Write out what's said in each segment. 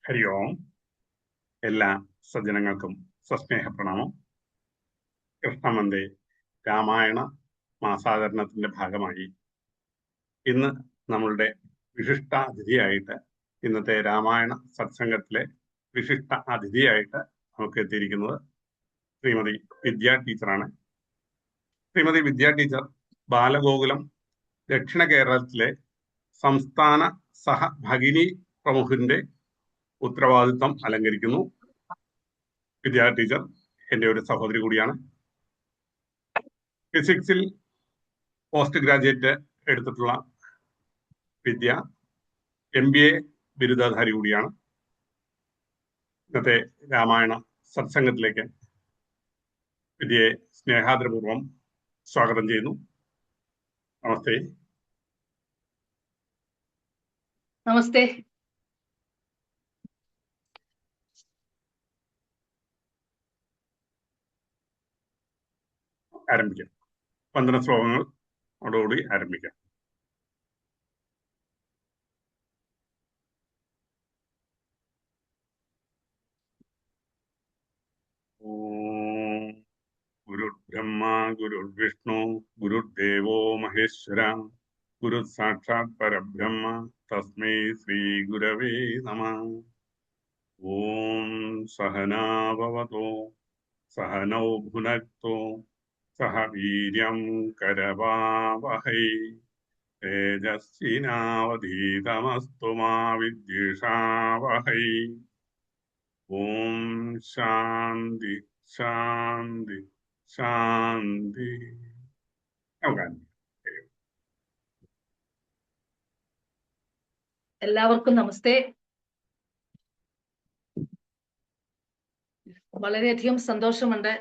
ഹരി ഓം. എല്ലാ സജ്ജനങ്ങൾക്കും സസ്നേഹ പ്രണാമം. കൃഷ്ണമന്റെ രാമായണ മാസാചരണത്തിന്റെ ഭാഗമായി ഇന്ന് നമ്മളുടെ വിശിഷ്ട അതിഥിയായിട്ട്, ഇന്നത്തെ രാമായണ സത്സംഗത്തിലെ വിശിഷ്ട അതിഥിയായിട്ട് നമുക്ക് എത്തിയിരിക്കുന്നത് ശ്രീമതി വിദ്യാ ടീച്ചറാണ്. ശ്രീമതി വിദ്യാ ടീച്ചർ ബാലഗോകുലം ദക്ഷിണ കേരളത്തിലെ സംസ്ഥാന സഹഭഗിനി പ്രമുഖന്റെ ഉത്തരവാദിത്വം അലങ്കരിക്കുന്നു. വിദ്യാ ടീച്ചർ എൻ്റെ ഒരു സഹോദരി കൂടിയാണ്. ഫിസിക്സിൽ പോസ്റ്റ് ഗ്രാജുവേറ്റ് എടുത്തിട്ടുള്ള വിദ്യ MBA ബിരുദധാരി കൂടിയാണ്. ഇന്നത്തെ രാമായണ സത്സംഗത്തിലേക്ക് വിദ്യയെ സ്നേഹാദരപൂർവം സ്വാഗതം ചെയ്യുന്നു. നമസ്തേ. നമസ്തേ. ആരംഭിക്കാം. വന്ദന ശ്ലോകങ്ങളോടുകൂടി ആരംഭിക്കാം. ഗുരുർബ്രഹ്മ ഗുരുർവിഷ്ണു ഗുരുദേവോ മഹേശ്വര ഗുരു സാക്ഷാത് പരബ്രഹ്മ തസ്മൈ ശ്രീ ഗുരവേ നമഃ. ഓം സഹനാഭവതോ സഹനൗ ഭുനക്തോ സഹ വീര്യം കരവാവഹൈ തേജസ്വിനാവധീതമസ്തു മാ വിദ്വിഷാവഹൈ. ഓം ശാന്തി ശാന്തി ശാന്തി. എല്ലാവർക്കും നമസ്തേ. വളരെയധികം സന്തോഷമുണ്ട്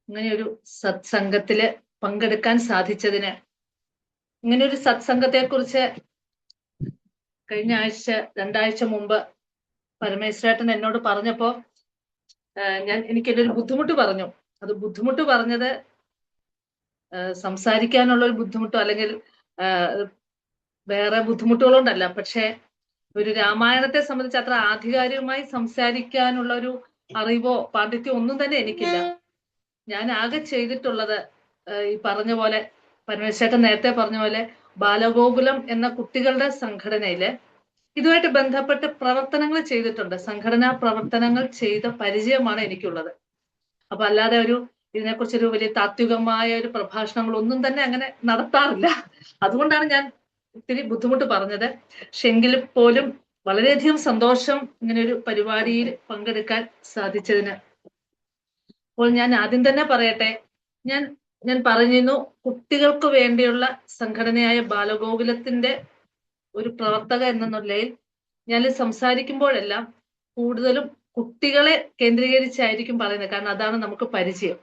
ഇങ്ങനെയൊരു സത്സംഗത്തില് പങ്കെടുക്കാൻ സാധിച്ചതിന്. ഇങ്ങനെയൊരു സത്സംഗത്തെ കുറിച്ച് കഴിഞ്ഞ ആഴ്ച 2 ആഴ്ച മുമ്പ് പരമേശ്വരേട്ടൻ എന്നോട് പറഞ്ഞപ്പോ എനിക്കെന്റെ ഒരു ബുദ്ധിമുട്ട് പറഞ്ഞു. അത് ബുദ്ധിമുട്ട് പറഞ്ഞത് സംസാരിക്കാനുള്ള ഒരു ബുദ്ധിമുട്ടോ അല്ലെങ്കിൽ വേറെ ബുദ്ധിമുട്ടുകളോണ്ടല്ല. പക്ഷെ ഒരു രാമായണത്തെ സംബന്ധിച്ച് അത്ര ആധികാരികമായി സംസാരിക്കാനുള്ള ഒരു അറിവോ പാണ്ഡിത്യോ ഒന്നും തന്നെ എനിക്കില്ല. ഞാൻ ആകെ ചെയ്തിട്ടുള്ളത് ഈ പറഞ്ഞ പോലെ, പരമേശ്വരൻ നേരത്തെ പറഞ്ഞ പോലെ, ബാലഗോകുലം എന്ന കുട്ടികളുടെ സംഘടനയില് ഇതുമായിട്ട് ബന്ധപ്പെട്ട് പ്രവർത്തനങ്ങൾ ചെയ്തിട്ടുണ്ട്. സംഘടനാ പ്രവർത്തനങ്ങൾ ചെയ്ത പരിചയമാണ് എനിക്കുള്ളത്. അപ്പൊ അല്ലാതെ ഇതിനെക്കുറിച്ചൊരു വലിയ താത്വികമായ ഒരു പ്രഭാഷണങ്ങളൊന്നും തന്നെ അങ്ങനെ നടത്താറില്ല. അതുകൊണ്ടാണ് ഞാൻ ഒത്തിരി ബുദ്ധിമുട്ട് പറഞ്ഞത്. പക്ഷെ എങ്കിലും പോലും വളരെയധികം സന്തോഷം ഇങ്ങനെ ഒരു പരിപാടിയിൽ പങ്കെടുക്കാൻ സാധിച്ചതിന്. അപ്പോൾ ഞാൻ ആദ്യം തന്നെ പറയട്ടെ, ഞാൻ പറഞ്ഞിരുന്നു, കുട്ടികൾക്ക് വേണ്ടിയുള്ള സംഘടനയായ ബാലഗോകുലത്തിന്റെ ഒരു പ്രവർത്തക എന്ന നിലയിൽ ഞാൻ സംസാരിക്കുമ്പോഴെല്ലാം കൂടുതലും കുട്ടികളെ കേന്ദ്രീകരിച്ചായിരിക്കും പറയുന്നത്. കാരണം അതാണ് നമുക്ക് പരിചയം.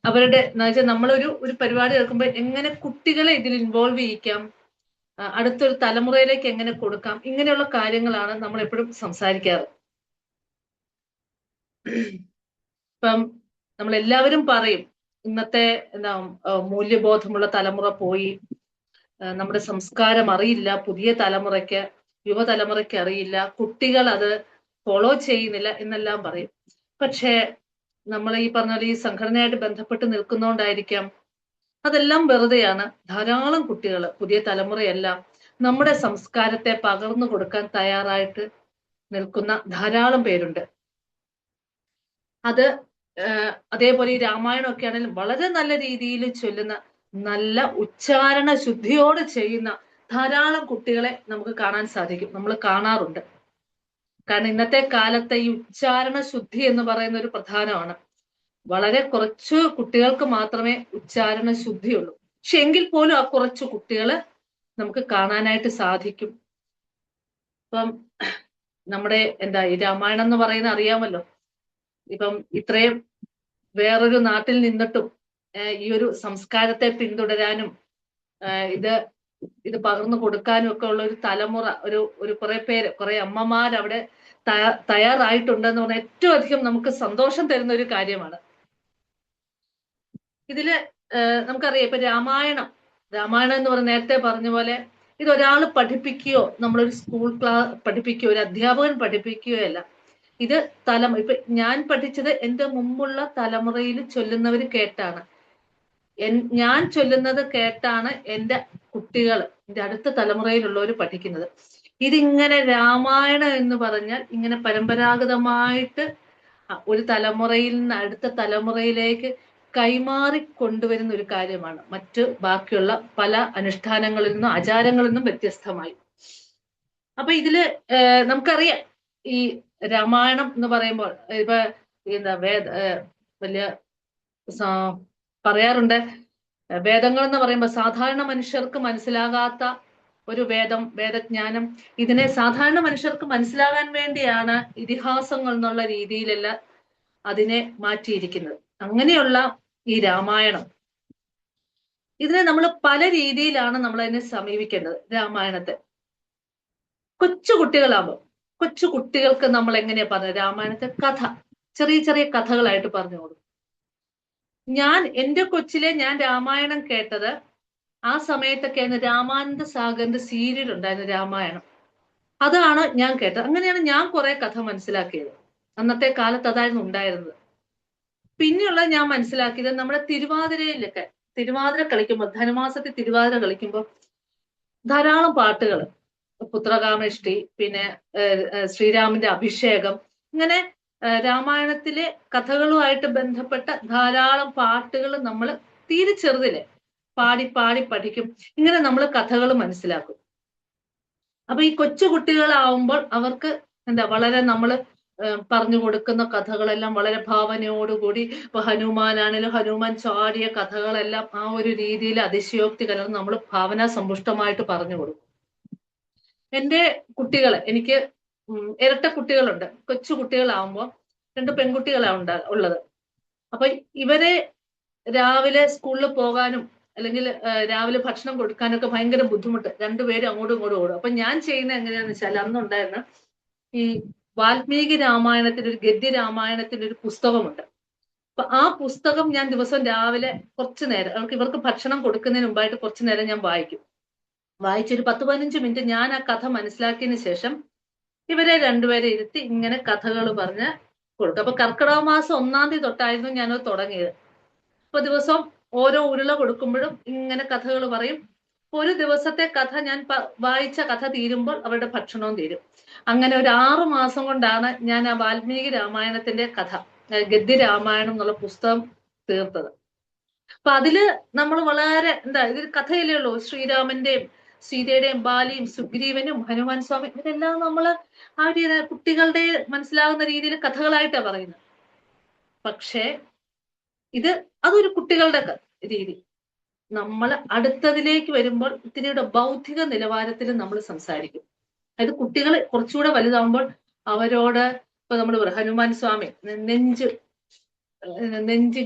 അവരുടെ നമ്മളൊരു പരിപാടി എടുക്കുമ്പോൾ എങ്ങനെ കുട്ടികളെ ഇതിൽ ഇൻവോൾവ് ചെയ്യിക്കാം, അടുത്തൊരു തലമുറയിലേക്ക് എങ്ങനെ കൊടുക്കാം, ഇങ്ങനെയുള്ള കാര്യങ്ങളാണ് നമ്മൾ എപ്പോഴും സംസാരിക്കാറ്. ഇപ്പം നമ്മളെല്ലാവരും പറയും, ഇന്നത്തെ മൂല്യബോധമുള്ള തലമുറ പോയി, നമ്മുടെ സംസ്കാരം അറിയില്ല, പുതിയ തലമുറയ്ക്ക്, യുവതലമുറയ്ക്ക് അറിയില്ല, കുട്ടികൾ അത് ഫോളോ ചെയ്യുന്നില്ല എന്നെല്ലാം പറയും. പക്ഷേ നമ്മൾ ഈ പറഞ്ഞ ഈ സംഘടനയായിട്ട് ബന്ധപ്പെട്ട് നിൽക്കുന്നോണ്ടായിരിക്കാം അതെല്ലാം വെറുതെയാണ്. ധാരാളം കുട്ടികൾ, പുതിയ തലമുറയെല്ലാം നമ്മുടെ സംസ്കാരത്തെ പകർന്നു കൊടുക്കാൻ തയ്യാറായിട്ട് നിൽക്കുന്ന ധാരാളം പേരുണ്ട്. അത് അതേപോലെ ഈ രാമായണമൊക്കെ ആണെങ്കിലും വളരെ നല്ല രീതിയിൽ ചൊല്ലുന്ന, നല്ല ഉച്ചാരണ ശുദ്ധിയോടെ ചെയ്യുന്ന ധാരാളം കുട്ടികളെ നമുക്ക് കാണാൻ സാധിക്കും, നമ്മൾ കാണാറുണ്ട്. കാരണം ഇന്നത്തെ കാലത്തെ ഈ ഉച്ചാരണ ശുദ്ധി എന്ന് പറയുന്ന ഒരു പ്രധാനമാണ്. വളരെ കുറച്ച് കുട്ടികൾക്ക് മാത്രമേ ഉച്ചാരണ ശുദ്ധിയുള്ളൂ. പക്ഷെ എങ്കിൽ പോലും ആ കുറച്ച് കുട്ടികള് നമുക്ക് കാണാനായിട്ട് സാധിക്കും. ഇപ്പം നമ്മുടെ ഈ രാമായണം എന്ന് പറയുന്ന അറിയാമല്ലോ. ഇപ്പം ഇത്രയും വേറൊരു നാട്ടിൽ നിന്നിട്ടും ഈ ഒരു സംസ്കാരത്തെ പിന്തുടരാനും ഇത് പകർന്നു കൊടുക്കാനും ഒക്കെ ഉള്ള ഒരു തലമുറ, ഒരു കുറെ അമ്മമാർ അവിടെ തയ്യാറായിട്ടുണ്ടെന്ന് പറഞ്ഞാൽ ഏറ്റവും അധികം നമുക്ക് സന്തോഷം തരുന്ന ഒരു കാര്യമാണ്. ഇതില് നമുക്കറിയാം, ഇപ്പൊ രാമായണം എന്ന് പറഞ്ഞ നേരത്തെ പറഞ്ഞ പോലെ ഇതൊരാൾ പഠിപ്പിക്കുകയോ നമ്മളൊരു സ്കൂൾ ക്ലാസ് പഠിപ്പിക്കുകയോ ഒരു അധ്യാപകൻ പഠിപ്പിക്കുകയോ അല്ല. ഇത് ഇപ്പൊ ഞാൻ പഠിച്ചത് എൻ്റെ മുമ്പുള്ള തലമുറയിൽ ചൊല്ലുന്നവർ കേട്ടാണ്. ഞാൻ ചൊല്ലുന്നത് കേട്ടാണ് എൻ്റെ കുട്ടികൾ, എൻ്റെ അടുത്ത തലമുറയിലുള്ളവർ പഠിക്കുന്നത്. ഇതിങ്ങനെ രാമായണം എന്ന് പറഞ്ഞാൽ ഇങ്ങനെ പരമ്പരാഗതമായിട്ട് ഒരു തലമുറയിൽ നിന്ന് അടുത്ത തലമുറയിലേക്ക് കൈമാറി കൊണ്ടുവരുന്ന ഒരു കാര്യമാണ്, മറ്റ് ബാക്കിയുള്ള പല അനുഷ്ഠാനങ്ങളിൽ നിന്നും ആചാരങ്ങളിൽ നിന്നും വ്യത്യസ്തമായി. അപ്പൊ ഇതില് നമുക്കറിയാം, ഈ രാമായണം എന്ന് പറയുമ്പോൾ ഇപ്പൊ എന്താ വലിയ പറയാറുണ്ട്, വേദങ്ങൾ എന്ന് പറയുമ്പോൾ സാധാരണ മനുഷ്യർക്ക് മനസ്സിലാകാത്ത ഒരു വേദജ്ഞാനം, ഇതിനെ സാധാരണ മനുഷ്യർക്ക് മനസ്സിലാകാൻ വേണ്ടിയാണ് ഇതിഹാസങ്ങൾ എന്നുള്ള രീതിയിലെല്ലാം അതിനെ മാറ്റിയിരിക്കുന്നത്. അങ്ങനെയുള്ള ഈ രാമായണം, ഇതിനെ നമ്മൾ പല രീതിയിലാണ് നമ്മൾ അതിനെ സമീപിക്കേണ്ടത്. രാമായണത്തെ കൊച്ചു കുട്ടികൾക്ക് നമ്മൾ എങ്ങനെയാ പറഞ്ഞത്, രാമായണത്തെ കഥ ചെറിയ ചെറിയ കഥകളായിട്ട് പറഞ്ഞു കൊടുക്കും. എന്റെ കൊച്ചിലെ ഞാൻ രാമായണം കേട്ടത് ആ സമയത്തൊക്കെയായിരുന്നു രാമാനന്ദ സാഗറിന്റെ സീരിയൽ ഉണ്ടായിരുന്നു രാമായണം. അതാണ് ഞാൻ കേട്ടത്. അങ്ങനെയാണ് ഞാൻ കുറെ കഥ മനസ്സിലാക്കിയത്. അന്നത്തെ കാലത്ത് അതായിരുന്നു ഉണ്ടായിരുന്നത്. പിന്നെയുള്ള ഞാൻ മനസ്സിലാക്കിയത് നമ്മുടെ തിരുവാതിര കളിക്കുമ്പോൾ, ധനുമാസത്തിൽ തിരുവാതിര കളിക്കുമ്പോൾ ധാരാളം പാട്ടുകൾ, പുത്രകാമേഷ്ടി, പിന്നെ ശ്രീരാമന്റെ അഭിഷേകം, ഇങ്ങനെ രാമായണത്തിലെ കഥകളുമായിട്ട് ബന്ധപ്പെട്ട ധാരാളം പാട്ടുകൾ നമ്മൾ തീരെ ചെറുതിലെ പാടി പാടി പഠിക്കും. ഇങ്ങനെ നമ്മൾ കഥകൾ മനസ്സിലാക്കും. അപ്പൊ ഈ കൊച്ചു കുട്ടികളാവുമ്പോൾ അവർക്ക് വളരെ നമ്മൾ പറഞ്ഞു കൊടുക്കുന്ന കഥകളെല്ലാം വളരെ ഭാവനയോടുകൂടി, ഇപ്പൊ ഹനുമാനാണെങ്കിലും ഹനുമാൻ ചാടിയ കഥകളെല്ലാം ആ ഒരു രീതിയിൽ അതിശയോക്തി കലർന്ന് നമ്മൾ ഭാവനാ സമ്പുഷ്ടമായിട്ട് പറഞ്ഞു കൊടുക്കും. എൻ്റെ കുട്ടികളെ, എനിക്ക് ഇരട്ട കുട്ടികളുണ്ട്. കൊച്ചു കുട്ടികളാവുമ്പോൾ 2 പെൺകുട്ടികളാണ് ഉള്ളത്. അപ്പൊ ഇവരെ രാവിലെ സ്കൂളിൽ പോകാനും അല്ലെങ്കിൽ രാവിലെ ഭക്ഷണം കൊടുക്കാനൊക്കെ ഭയങ്കര ബുദ്ധിമുട്ട്. 2 പേരും അങ്ങോട്ടും ഇങ്ങോട്ടും ഓടും. അപ്പൊ ഞാൻ ചെയ്യുന്നത് എങ്ങനെയാന്ന് വെച്ചാൽ, അന്നുണ്ടായിരുന്ന ഈ വാൽമീകി രാമായണത്തിന്റെ ഒരു ഗദ്യ രാമായണത്തിന്റെ ഒരു പുസ്തകമുണ്ട്. അപ്പൊ ആ പുസ്തകം ഞാൻ ദിവസം രാവിലെ കുറച്ചു നേരം, ഇവർക്ക് ഭക്ഷണം കൊടുക്കുന്നതിന് മുമ്പായിട്ട് കുറച്ചു നേരം ഞാൻ വായിച്ചൊരു 10-15 മിനിറ്റ് ഞാൻ ആ കഥ മനസ്സിലാക്കിയതിന് ശേഷം ഇവരെ 2 പേരെ ഇരുത്തി ഇങ്ങനെ കഥകൾ പറഞ്ഞ് കൊടുക്കും. അപ്പൊ കർക്കിടക മാസം 1-ാം തീയതി തൊട്ടായിരുന്നു ഞാനത് തുടങ്ങിയത്. അപ്പൊ ദിവസം ഓരോ ഉരുള കൊടുക്കുമ്പോഴും ഇങ്ങനെ കഥകൾ പറയും. ഒരു ദിവസത്തെ കഥ ഞാൻ വായിച്ച കഥ തീരുമ്പോൾ അവരുടെ ഭക്ഷണവും തീരും. അങ്ങനെ ഒരു 6 മാസം കൊണ്ടാണ് ഞാൻ ആ വാൽമീകി രാമായണത്തിന്റെ കഥ, ഗദ്യ രാമായണം എന്നുള്ള പുസ്തകം തീർത്തത്. അപ്പൊ അതില് നമ്മൾ വളരെ ഇതൊരു കഥയല്ലേ ഉള്ളൂ. ശ്രീരാമന്റെയും സീതയുടെയും ബാലിയും സുഗ്രീവനും ഹനുമാൻ സ്വാമി, ഇതെല്ലാം നമ്മള് ആ ഒരു കുട്ടികളുടെ മനസ്സിലാകുന്ന രീതിയിൽ കഥകളായിട്ടാണ് പറയുന്നത്. പക്ഷേ അതൊരു കുട്ടികളുടെ രീതി. നമ്മൾ അടുത്തതിലേക്ക് വരുമ്പോൾ ഇത്തിരിയുടെ ബൗദ്ധിക നിലവാരത്തിൽ നമ്മൾ സംസാരിക്കും. അതായത് കുട്ടികൾ കുറച്ചുകൂടെ വലുതാവുമ്പോൾ അവരോട് ഇപ്പൊ നമ്മൾ പറയും, ഹനുമാൻ സ്വാമി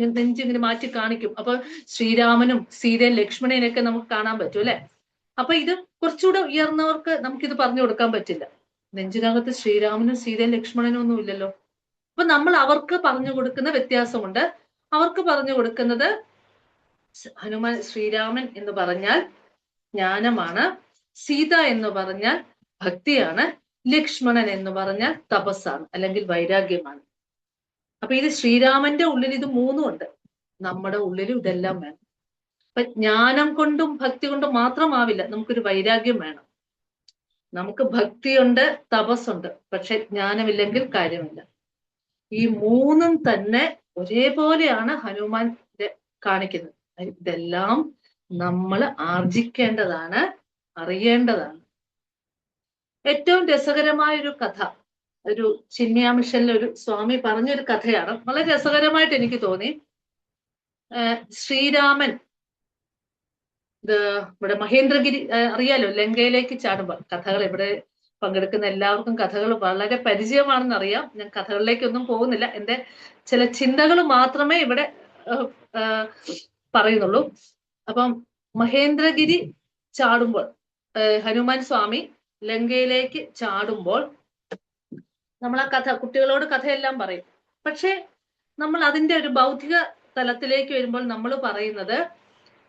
നെഞ്ചിങ്ങനെ മാറ്റി കാണിക്കും. അപ്പൊ ശ്രീരാമനും സീതയും ലക്ഷ്മണനെയൊക്കെ നമുക്ക് കാണാൻ പറ്റും അല്ലെ. അപ്പൊ ഇത് കുറച്ചുകൂടെ ഉയർന്നവർക്ക് നമുക്കിത് പറഞ്ഞു കൊടുക്കാൻ പറ്റില്ല. നെഞ്ചിനകത്ത് ശ്രീരാമനും സീതയും ലക്ഷ്മണനും ഒന്നും ഇല്ലല്ലോ. അപ്പൊ നമ്മൾ അവർക്ക് പറഞ്ഞു കൊടുക്കുന്ന വ്യത്യാസമുണ്ട്. അവർക്ക് പറഞ്ഞു കൊടുക്കുന്നത്, ശ്രീരാമൻ എന്ന് പറഞ്ഞാൽ ജ്ഞാനമാണ്, സീത എന്ന് പറഞ്ഞാൽ ഭക്തിയാണ്, ലക്ഷ്മണൻ എന്ന് പറഞ്ഞാൽ തപസ്സാണ് അല്ലെങ്കിൽ വൈരാഗ്യമാണ്. അപ്പൊ ഇത് ശ്രീരാമന്റെ ഉള്ളിൽ ഇത് 3ഉം ഉണ്ട്. നമ്മുടെ ഉള്ളിലും ഇതെല്ലാം വേണം. അപ്പൊ ജ്ഞാനം കൊണ്ടും ഭക്തി കൊണ്ടും മാത്രമാവില്ല, നമുക്കൊരു വൈരാഗ്യം വേണം. നമുക്ക് ഭക്തിയുണ്ട്, തപസ്സുണ്ട്, പക്ഷെ ജ്ഞാനമില്ലെങ്കിൽ കാര്യമില്ല. ഈ 3ഉം തന്നെ ഒരേപോലെയാണ് ഹനുമാൻ കാണിക്കുന്നത്. ഇതെല്ലാം നമ്മൾ ആർജിക്കേണ്ടതാണ്, അറിയേണ്ടതാണ്. ഏറ്റവും രസകരമായ ഒരു കഥ, ഒരു ചിന്മയ മിഷനിലെ ഒരു സ്വാമി പറഞ്ഞൊരു കഥയാണ്. വളരെ രസകരമായിട്ട് എനിക്ക് തോന്നി. ശ്രീരാമൻ ഇവിടെ മഹേന്ദ്രഗിരി അറിയാലോ, ലങ്കയിലേക്ക് ചാടുമ്പോൾ, കഥകൾ ഇവിടെ പങ്കെടുക്കുന്ന എല്ലാവർക്കും കഥകൾ വളരെ പരിചയമാണെന്ന് അറിയാം. ഞാൻ കഥകളിലേക്കൊന്നും പോകുന്നില്ല. എൻ്റെ ചില ചിന്തകൾ മാത്രമേ ഇവിടെ പറയുന്നുള്ളൂ. അപ്പം മഹേന്ദ്രഗിരി ചാടുമ്പോൾ, ഹനുമാൻ സ്വാമി ലങ്കയിലേക്ക് ചാടുമ്പോൾ നമ്മൾ ആ കഥ കുട്ടികളോട് കഥയെല്ലാം പറയും. പക്ഷെ നമ്മൾ അതിന്റെ ഒരു ബൗദ്ധിക തലത്തിലേക്ക് വരുമ്പോൾ നമ്മൾ പറയുന്നത്,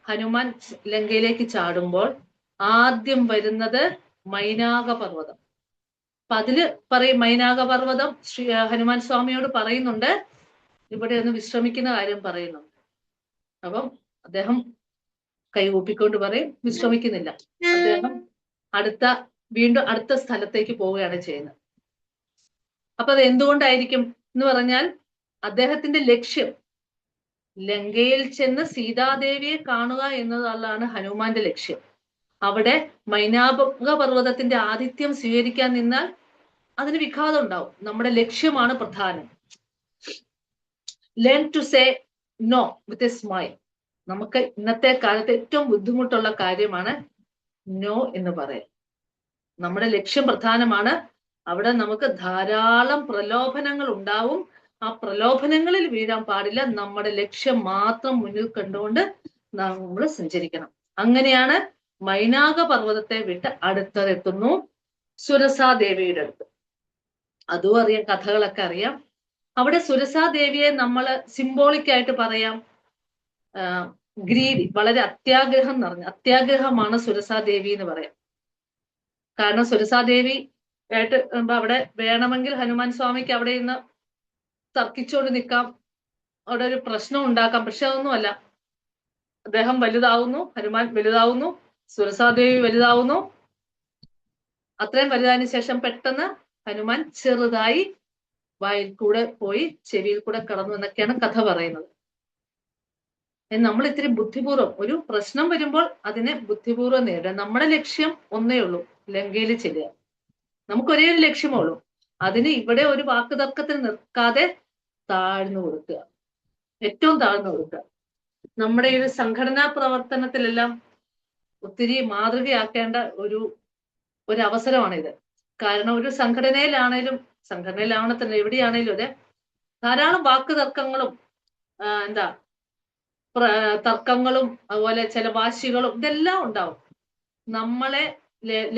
ഹനുമാൻ ലങ്കയിലേക്ക് ചാടുമ്പോൾ ആദ്യം വരുന്നത് മൈനാക പർവ്വതം. അപ്പൊ അതില് പറയും, മൈനാക പർവ്വതം ഹനുമാൻ സ്വാമിയോട് പറയുന്നുണ്ട്, ഇവിടെ ഒന്ന് വിശ്രമിക്കുന്ന കാര്യം പറയുന്നുണ്ട്. അപ്പം അദ്ദേഹം കൈകൂപ്പിക്കൊണ്ട് പറയും വിശ്രമിക്കുന്നില്ല, അദ്ദേഹം വീണ്ടും അടുത്ത സ്ഥലത്തേക്ക് പോവുകയാണ് ചെയ്യുന്നത്. അപ്പൊ അത് എന്തുകൊണ്ടായിരിക്കും എന്ന് പറഞ്ഞാൽ, അദ്ദേഹത്തിന്റെ ലക്ഷ്യം ലങ്കയിൽ ചെന്ന് സീതാദേവിയെ കാണുക എന്നതാണ് ഹനുമാന്റെ ലക്ഷ്യം. അവിടെ മൈനാക പർവ്വതത്തിന്റെ ആതിഥ്യം സ്വീകരിക്കാൻ നിന്നാൽ അതിന് വിഘാതം ഉണ്ടാവും. നമ്മുടെ ലക്ഷ്യമാണ് പ്രധാനം. Learn to say no with a smile. നമുക്ക് ഇന്നത്തെ കാലത്ത് ഏറ്റവും ബുദ്ധിമുട്ടുള്ള കാര്യമാണ് നോ എന്ന് പറയാൻ. നമ്മുടെ ലക്ഷ്യം പ്രധാനമാണ്. അവിടെ നമുക്ക് ധാരാളം പ്രലോഭനങ്ങൾ ഉണ്ടാവും. ആ പ്രലോഭനങ്ങളിൽ വീഴാൻ പാടില്ല. നമ്മുടെ ലക്ഷ്യം മാത്രം മുന്നിൽ കണ്ടുകൊണ്ട് നമ്മൾ സഞ്ചരിക്കണം. അങ്ങനെയാണ് മൈനാക പർവ്വതത്തെ വിട്ട് അടുത്തതെത്തുന്നു സുരസാദേവിയുടെ അടുത്ത്. അതും അറിയാം, കഥകളൊക്കെ അറിയാം. അവിടെ സുരസാദേവിയെ നമ്മൾ സിംബോളിക്കായിട്ട് പറയാം ഗ്രീഡി, വളരെ അത്യാഗ്രഹം നിറഞ്ഞ, അത്യാഗ്രഹമാണ് സുരസാദേവി എന്ന് പറയാം. കാരണം സുരസാദേവി ആയിട്ട് അവിടെ വേണമെങ്കിൽ ഹനുമാൻ സ്വാമിക്ക് അവിടെ ഇന്ന് തർക്കിച്ചുകൊണ്ട് നിൽക്കാം, അവിടെ ഒരു പ്രശ്നം ഉണ്ടാക്കാം. പക്ഷെ അതൊന്നുമല്ല. അദ്ദേഹം വലുതാവുന്നു, ഹനുമാൻ വലുതാവുന്നു, സുരസാദേവി വലുതാവുന്നു. അത്രയും വലുതായതിനു ശേഷം പെട്ടെന്ന് ഹനുമാൻ ചെറുതായി വായിൽ കൂടെ പോയി ചെവിയിൽ കൂടെ കടന്നു എന്നൊക്കെയാണ് കഥ പറയുന്നത്. നമ്മൾ ഇത്തിരി ബുദ്ധിപൂർവ്വം, ഒരു പ്രശ്നം വരുമ്പോൾ അതിനെ ബുദ്ധിപൂർവ്വം നേരിടുക. നമ്മുടെ ലക്ഷ്യം ഒന്നേ ഉള്ളൂ, ലങ്കയിൽ ചെല്ലുക. നമുക്ക് ഒരേ ഒരു ലക്ഷ്യമേ ഉള്ളൂ. അതിന് ഇവിടെ ഒരു വാക്ക് തർക്കത്തിൽ നിൽക്കാതെ താഴ്ന്നു കൊടുക്കുക, ഏറ്റവും താഴ്ന്നു കൊടുക്കുക. നമ്മുടെ ഈ ഒരു സംഘടനാ പ്രവർത്തനത്തിലെല്ലാം ഒത്തിരി മാതൃകയാക്കേണ്ട ഒരു അവസരമാണിത്. കാരണം ഒരു സംഘടനയിലാവണത്തില്ല, എവിടെയാണേലും അതെ, ധാരാളം വാക്ക് തർക്കങ്ങളും തർക്കങ്ങളും അതുപോലെ ചില വാശികളും ഇതെല്ലാം ഉണ്ടാവും. നമ്മളെ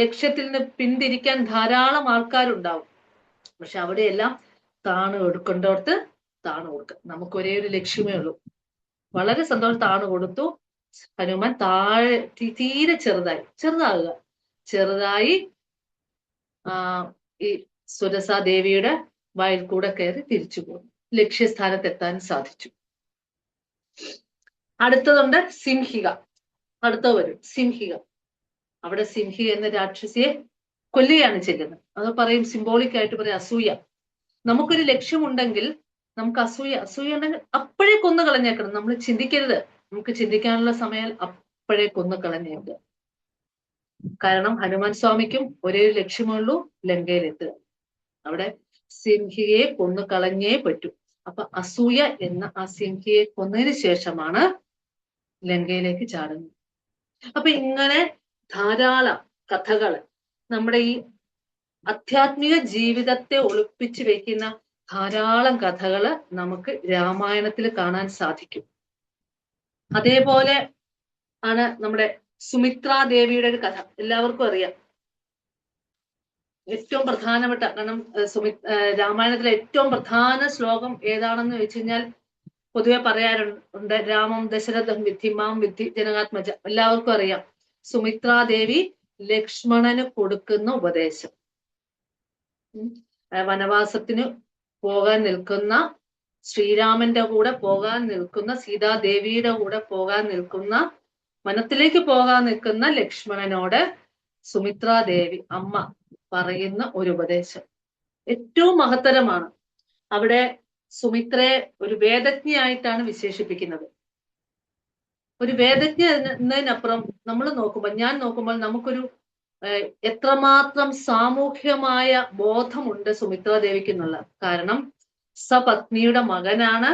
ലക്ഷ്യത്തിൽ നിന്ന് പിന്തിരിക്കാൻ ധാരാളം ആൾക്കാരുണ്ടാവും. പക്ഷെ അവിടെയെല്ലാം താണു കൊടുക്കേണ്ടോടത്ത് താണു കൊടുക്കുക. നമുക്ക് ഒരേ ഒരു ലക്ഷ്യമേ ഉള്ളൂ. വളരെ സന്തോഷം താണു കൊടുത്തു. ഹനുമാൻ തീരെ ചെറുതായി ഈ സുരസാദേവിയുടെ വായിൽ കൂടെ കയറി തിരിച്ചു പോകുന്നു. ലക്ഷ്യസ്ഥാനത്തെത്താൻ സാധിച്ചു. അടുത്തതുണ്ട് സിംഹിക. വരും സിംഹിക. അവിടെ സിംഹിക എന്ന രാക്ഷസിയെ കൊല്ലുകയാണ് ചെല്ലുന്നത്. അത് പറയും, സിംബോളിക് ആയിട്ട് പറയും അസൂയ. നമുക്കൊരു ലക്ഷ്യമുണ്ടെങ്കിൽ നമുക്ക് അസൂയ ഉണ്ടെങ്കിൽ അപ്പോഴേ കൊന്നു കളഞ്ഞേക്കണം. നമ്മൾ ചിന്തിക്കരുത്. നമുക്ക് ചിന്തിക്കാനുള്ള സമയം അപ്പോഴേ കൊന്നു കളഞ്ഞേക്കുക. കാരണം ഹനുമാൻ സ്വാമിക്കും ഒരേ ഒരു ലക്ഷ്യമുള്ളൂ, ലങ്കയിലെത്തുക. അവിടെ സിംഹിയെ കൊന്നു കളഞ്ഞേ പറ്റൂ. അപ്പൊ അസൂയ എന്ന ആ സിംഹിയെ കൊന്നതിന് ശേഷമാണ് ലങ്കയിലേക്ക് ചാടുന്നത്. അപ്പൊ ഇങ്ങനെ ധാരാളം കഥകൾ നമ്മുടെ ഈ ആധ്യാത്മിക ജീവിതത്തെ ഒളിപ്പിച്ചു വെക്കുന്ന ധാരാളം കഥകള് നമുക്ക് രാമായണത്തിൽ കാണാൻ സാധിക്കും. അതേപോലെ ആണ് നമ്മുടെ സുമിത്രാദേവിയുടെ ഒരു കഥ. എല്ലാവർക്കും അറിയാം. ഏറ്റവും പ്രധാനപ്പെട്ട, കാരണം രാമായണത്തിലെ ഏറ്റവും പ്രധാന ശ്ലോകം ഏതാണെന്ന് വെച്ച് കഴിഞ്ഞാൽ പൊതുവെ പറയാറുണ്ട്, രാമം ദശരഥം വിദ്ധി മാം വിദ്ധി ജനകാത്മജ. എല്ലാവർക്കും അറിയാം. സുമിത്രാദേവി ലക്ഷ്മണന് കൊടുക്കുന്ന ഉപദേശം. വനവാസത്തിന് പോകാൻ നിൽക്കുന്ന ശ്രീരാമന്റെ കൂടെ പോകാൻ നിൽക്കുന്ന, സീതാദേവിയുടെ കൂടെ പോകാൻ നിൽക്കുന്ന, വനത്തിലേക്ക് പോകാൻ നിൽക്കുന്ന ലക്ഷ്മണനോട് സുമിത്രാദേവി അമ്മ പറയുന്ന ഒരു ഉപദേശം ഏറ്റവും മഹത്തരമാണ്. അവിടെ സുമിത്രയെ ഒരു വേദജ്ഞയായിട്ടാണ് വിശേഷിപ്പിക്കുന്നത്. ഒരു വേദജ്ഞ എന്നതിനപ്പുറം ഞാൻ നോക്കുമ്പോൾ നമുക്കൊരു എത്രമാത്രം സാമൂഹ്യമായ ബോധമുണ്ട് സുമിത്രാദേവിക്ക് എന്നുള്ള. കാരണം സപത്നിയുടെ മകനാണ്.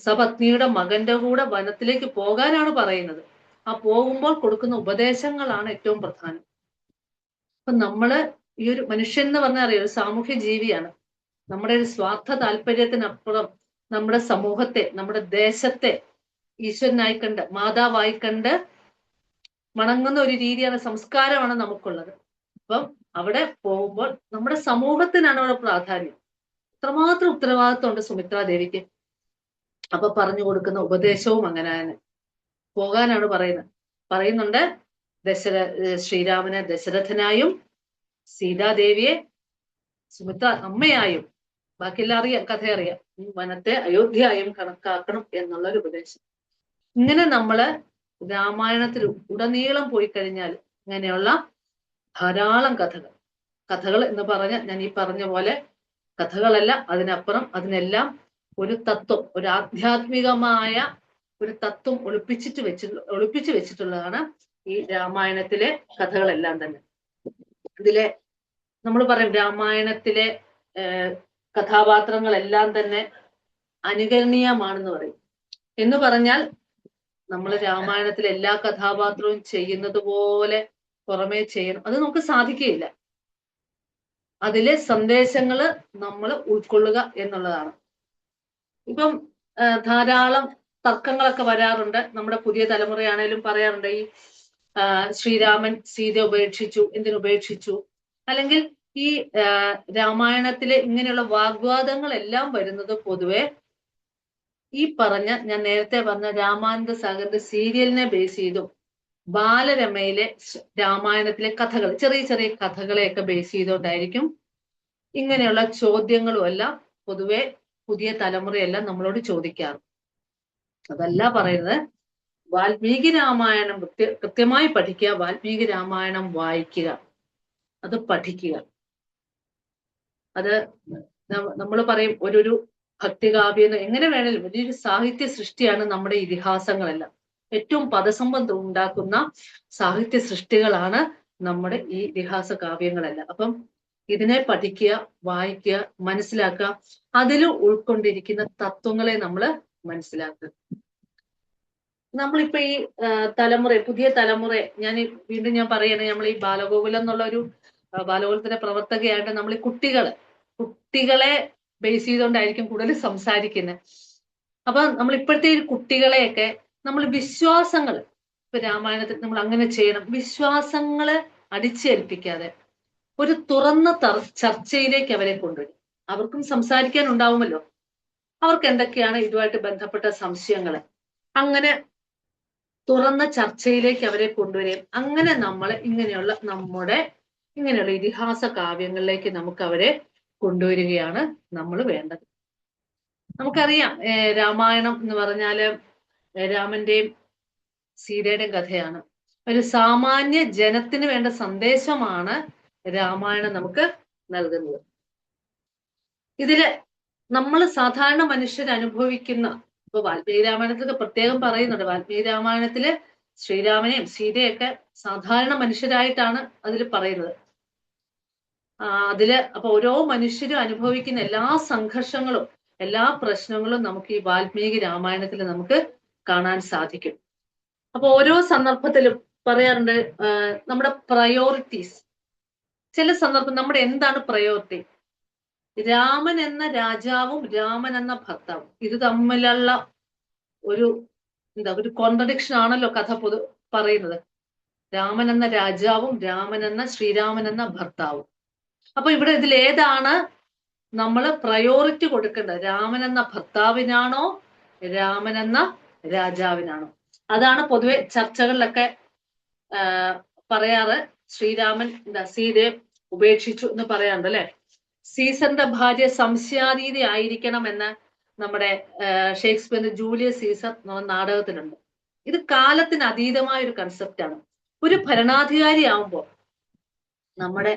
സപത്നിയുടെ മകന്റെ കൂടെ വനത്തിലേക്ക് പോകാനാണ് പറയുന്നത്. ആ പോകുമ്പോൾ കൊടുക്കുന്ന ഉപദേശങ്ങളാണ് ഏറ്റവും പ്രധാനം. അപ്പൊ നമ്മള് ഈ ഒരു മനുഷ്യൻ എന്ന് പറഞ്ഞാൽ അറിയാം, ഒരു സാമൂഹ്യ ജീവിയാണ്. നമ്മുടെ ഒരു സ്വാർത്ഥ താല്പര്യത്തിനപ്പുറം നമ്മുടെ സമൂഹത്തെ, നമ്മുടെ ദേശത്തെ ഈശ്വരനായി കണ്ട്, മാതാവായി കണ്ട് വണങ്ങുന്ന ഒരു രീതിയാണ്, സംസ്കാരമാണ് നമുക്കുള്ളത്. അപ്പം അവിടെ പോകുമ്പോൾ നമ്മുടെ സമൂഹത്തിനാണ് അവിടെ പ്രാധാന്യം. എത്രമാത്രം ഉത്തരവാദിത്വമുണ്ട് സുമിത്രാദേവിക്ക്. അപ്പൊ പറഞ്ഞു കൊടുക്കുന്ന ഉപദേശവും അങ്ങനെ പോകാനാണ് പറയുന്നുണ്ട്. ശ്രീരാമനെ ദശരഥനായും സീതാദേവിയെ സുമിത്ര അമ്മയായും, ബാക്കിയെല്ലാം അറിയാം, കഥ അറിയാം, വനത്തെ അയോധ്യയായും കണക്കാക്കണം എന്നുള്ളൊരു ഉപദേശം. ഇങ്ങനെ നമ്മള് രാമായണത്തിൽ ഉടനീളം പോയി കഴിഞ്ഞാൽ ഇങ്ങനെയുള്ള ധാരാളം കഥകൾ എന്ന് പറഞ്ഞ ഞാൻ ഈ പറഞ്ഞ പോലെ കഥകളല്ല, അതിനപ്പുറം അതിനെല്ലാം ഒരു തത്വം, ഒരു ആധ്യാത്മികമായ ഒരു തത്വം ഒളിപ്പിച്ചു വെച്ചിട്ടുള്ളതാണ് ഈ രാമായണത്തിലെ കഥകളെല്ലാം തന്നെ. ഇതിലെ നമ്മൾ പറയും രാമായണത്തിലെ കഥാപാത്രങ്ങളെല്ലാം തന്നെ അനുകരണീയമാണെന്ന് പറയും. എന്ന് പറഞ്ഞാൽ നമ്മൾ രാമായണത്തിലെ എല്ലാ കഥാപാത്രവും ചെയ്യുന്നത് പോലെ പുറമേ ചെയ്യണം, അത് നമുക്ക് സാധിക്കുകയില്ല. അതിലെ സന്ദേശങ്ങള് നമ്മൾ ഉൾക്കൊള്ളുക എന്നുള്ളതാണ്. ഇപ്പം ധാരാളം തർക്കങ്ങളൊക്കെ വരാറുണ്ട്. നമ്മുടെ പുതിയ തലമുറയാണേലും പറയാറുണ്ട്, ഈ ശ്രീരാമൻ സീത ഉപേക്ഷിച്ചു, എന്തിനുപേക്ഷിച്ചു, അല്ലെങ്കിൽ ഈ രാമായണത്തിലെ ഇങ്ങനെയുള്ള വാഗ്വാദങ്ങളെല്ലാം വരുന്നത് പൊതുവെ ഈ പറഞ്ഞ, ഞാൻ നേരത്തെ പറഞ്ഞ രാമാനന്ദ സാഗറിന്റെ സീരിയലിനെ ബേസ് ചെയ്തും ബാലരമയിലെ രാമായണത്തിലെ കഥകൾ, ചെറിയ ചെറിയ കഥകളെയൊക്കെ ബേസ് ചെയ്തുകൊണ്ടായിരിക്കും ഇങ്ങനെയുള്ള ചോദ്യങ്ങളും എല്ലാം പൊതുവെ പുതിയ തലമുറയെല്ലാം നമ്മളോട് ചോദിക്കാറ്. അതല്ല പറയുന്നത്, വാൽമീകി രാമായണം കൃത്യമായി പഠിക്കുക, വാൽമീകി രാമായണം വായിക്കുക, അത് പഠിക്കുക. അത് നമ്മൾ പറയും ഒരു ഭക്തികാവ്യം എങ്ങനെ വേണേലും വലിയൊരു സാഹിത്യ സൃഷ്ടിയാണ് നമ്മുടെ ഇതിഹാസങ്ങളെല്ലാം. ഏറ്റവും പദസമ്പത്ത് ഉണ്ടാക്കുന്ന സാഹിത്യ സൃഷ്ടികളാണ് നമ്മുടെ ഈ ഇതിഹാസ കാവ്യങ്ങളെല്ലാം. അപ്പം ഇതിനെ പഠിക്കുക, വായിക്കുക, മനസ്സിലാക്കുക, അതിൽ ഉൾക്കൊണ്ടിരിക്കുന്ന തത്വങ്ങളെ നമ്മൾ മനസ്സിലാക്കുക. നമ്മളിപ്പോ ഈ പുതിയ തലമുറ, വീണ്ടും ഞാൻ പറയണേ, നമ്മൾ ഈ ബാലഗോകുലം എന്നുള്ള ഒരു ബാലഗോകുലത്തിന്റെ പ്രവർത്തകയായിട്ട് നമ്മൾ ഈ കുട്ടികളെ ബേസ് ചെയ്തുകൊണ്ടായിരിക്കും കൂടുതൽ സംസാരിക്കുന്നത്. അപ്പൊ നമ്മൾ ഇപ്പോഴത്തെ ഈ കുട്ടികളെയൊക്കെ നമ്മൾ വിശ്വാസങ്ങൾ, ഇപ്പൊ രാമായണത്തിൽ നമ്മൾ അങ്ങനെ ചെയ്യണം, വിശ്വാസങ്ങള് അടിച്ചേൽപ്പിക്കാതെ ഒരു തുറന്ന ചർച്ചയിലേക്ക് അവരെ കൊണ്ടുവരും. അവർക്കും സംസാരിക്കാൻ ഉണ്ടാവുമല്ലോ, അവർക്ക് എന്തൊക്കെയാണ് ഇതുമായിട്ട് ബന്ധപ്പെട്ട സംശയങ്ങൾ, അങ്ങനെ തുറന്ന ചർച്ചയിലേക്ക് അവരെ കൊണ്ടുവരികയും അങ്ങനെ ഇങ്ങനെയുള്ള ഇതിഹാസ കാവ്യങ്ങളിലേക്ക് നമുക്ക് അവരെ കൊണ്ടുവരികയാണ് നമ്മൾ വേണ്ടത്. നമുക്കറിയാം, രാമായണം എന്ന് പറഞ്ഞാല് രാമന്റെയും സീതയുടെയും കഥയാണ്. ഒരു സാമാന്യ ജനത്തിന് വേണ്ട സന്ദേശമാണ് രാമായണം നമുക്ക് നൽകുന്നത്. ഇതില് നമ്മൾ സാധാരണ മനുഷ്യർ അനുഭവിക്കുന്ന, ഇപ്പൊ വാൽമീകി രാമായണത്തിലൊക്കെ പ്രത്യേകം പറയുന്നുണ്ട്, വാൽമീകി രാമായണത്തില് ശ്രീരാമനെയും സീതയൊക്കെ സാധാരണ മനുഷ്യരായിട്ടാണ് അതിൽ പറയുന്നത്. അപ്പൊ ഓരോ മനുഷ്യരും അനുഭവിക്കുന്ന എല്ലാ സംഘർഷങ്ങളും എല്ലാ പ്രശ്നങ്ങളും നമുക്ക് ഈ വാൽമീകി രാമായണത്തിൽ നമുക്ക് കാണാൻ സാധിക്കും. അപ്പൊ ഓരോ സന്ദർഭത്തിലും പറയാറുണ്ട് നമ്മുടെ പ്രയോറിറ്റീസ്. ചില സന്ദർഭം നമ്മുടെ എന്താണ് പ്രയോറിറ്റി? രാമൻ എന്ന രാജാവും രാമൻ എന്ന ഭർത്താവും, ഇത് തമ്മിലുള്ള ഒരു കോൺട്രഡിക്ഷൻ ആണല്ലോ കഥ പറയുന്നത്. രാമൻ എന്ന രാജാവും ശ്രീരാമൻ എന്ന ഭർത്താവും. അപ്പൊ ഇവിടെ ഇതിലേതാണ് നമ്മൾ പ്രയോറിറ്റി കൊടുക്കേണ്ടത്? രാമൻ എന്ന ഭർത്താവിനാണോ രാമൻ എന്ന രാജാവിനാണോ? അതാണ് പൊതുവെ ചർച്ചകളിലൊക്കെ പറയാറ്. ശ്രീരാമൻ സീതയെ ഉപേക്ഷിച്ചു എന്ന് പറയാറുണ്ട് അല്ലെ. സീസറിന്റെ ഭാര്യ സംശയാതീതി ആയിരിക്കണം എന്ന് നമ്മുടെ ഷേക്സ്പിയറിന്റെ ജൂലിയസ് സീസർ എന്ന നാടകത്തിലുണ്ട്. ഇത് കാലത്തിന് അതീതമായ ഒരു കൺസെപ്റ്റാണ്. ഒരു ഭരണാധികാരി ആവുമ്പോൾ നമ്മുടെ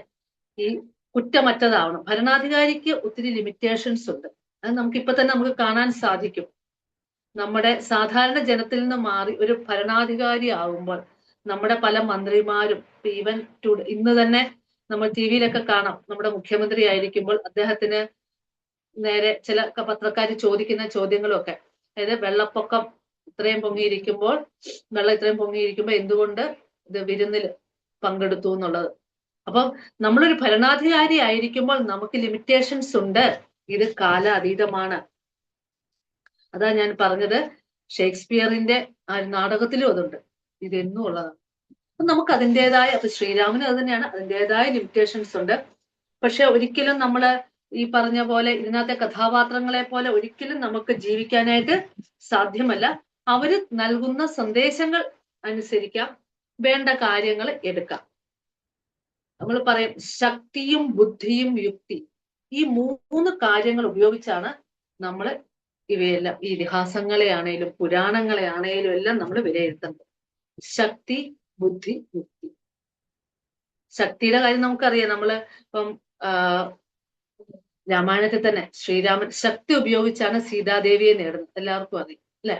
ഈ കുറ്റമറ്റതാവണം. ഭരണാധികാരിക്ക് ഒത്തിരി ലിമിറ്റേഷൻസ് ഉണ്ട്. അത് നമുക്കിപ്പൊ തന്നെ നമുക്ക് കാണാൻ സാധിക്കും. നമ്മുടെ സാധാരണ ജനത്തിൽ നിന്ന് മാറി ഒരു ഭരണാധികാരി ആകുമ്പോൾ നമ്മുടെ പല മന്ത്രിമാരും, ഈവൻ ഇന്ന് തന്നെ നമ്മൾ ടി വിയിലൊക്കെ കാണാം, നമ്മുടെ മുഖ്യമന്ത്രി ആയിരിക്കുമ്പോൾ അദ്ദേഹത്തിന് നേരെ ചില പത്രക്കാർ ചോദിക്കുന്ന ചോദ്യങ്ങളും ഒക്കെ, അതായത് വെള്ളം ഇത്രയും പൊങ്ങിയിരിക്കുമ്പോൾ എന്തുകൊണ്ട് ഇത് വിരുന്നിൽ പങ്കെടുത്തു എന്നുള്ളത്. അപ്പം നമ്മളൊരു ഭരണാധികാരി ആയിരിക്കുമ്പോൾ നമുക്ക് ലിമിറ്റേഷൻസ് ഉണ്ട്. ഇത് കാലാതീതമാണ്. അതാ ഞാൻ പറഞ്ഞത്, ഷേക്സ്പിയറിന്റെ ആ നാടകത്തിലും അതുണ്ട്, ഇതെന്നും ഉള്ളതാണ്. അപ്പൊ നമുക്ക് അതിൻ്റെതായ, അപ്പൊ ശ്രീരാമന് അത് തന്നെയാണ്, അതിൻ്റെതായ ലിമിറ്റേഷൻസ് ഉണ്ട്. പക്ഷെ ഒരിക്കലും നമ്മള് ഈ പറഞ്ഞ പോലെ ഇതിനകത്തെ കഥാപാത്രങ്ങളെ പോലെ ഒരിക്കലും നമുക്ക് ജീവിക്കാനായിട്ട് സാധ്യമല്ല. അവര് നൽകുന്ന സന്ദേശങ്ങൾ അനുസരിക്കാം, വേണ്ട കാര്യങ്ങൾ എടുക്കാം. നമ്മൾ പറയും ശക്തിയും ബുദ്ധിയും യുക്തി, ഈ മൂന്ന് കാര്യങ്ങൾ ഉപയോഗിച്ചാണ് നമ്മൾ ഇവയെല്ലാം, ഈ ഇതിഹാസങ്ങളെ ആണേലും പുരാണങ്ങളെ ആണേലും എല്ലാം നമ്മൾ വിലയിരുത്തുന്നത്. ശക്തി, ബുദ്ധി, യുക്തി. ശക്തിയുടെ കാര്യം നമുക്കറിയാം. നമ്മള് ഇപ്പം രാമായണത്തിൽ തന്നെ ശ്രീരാമൻ ശക്തി ഉപയോഗിച്ചാണ് സീതാദേവിയെ നേടുന്നത്, എല്ലാവർക്കും അറിയാം അല്ലെ?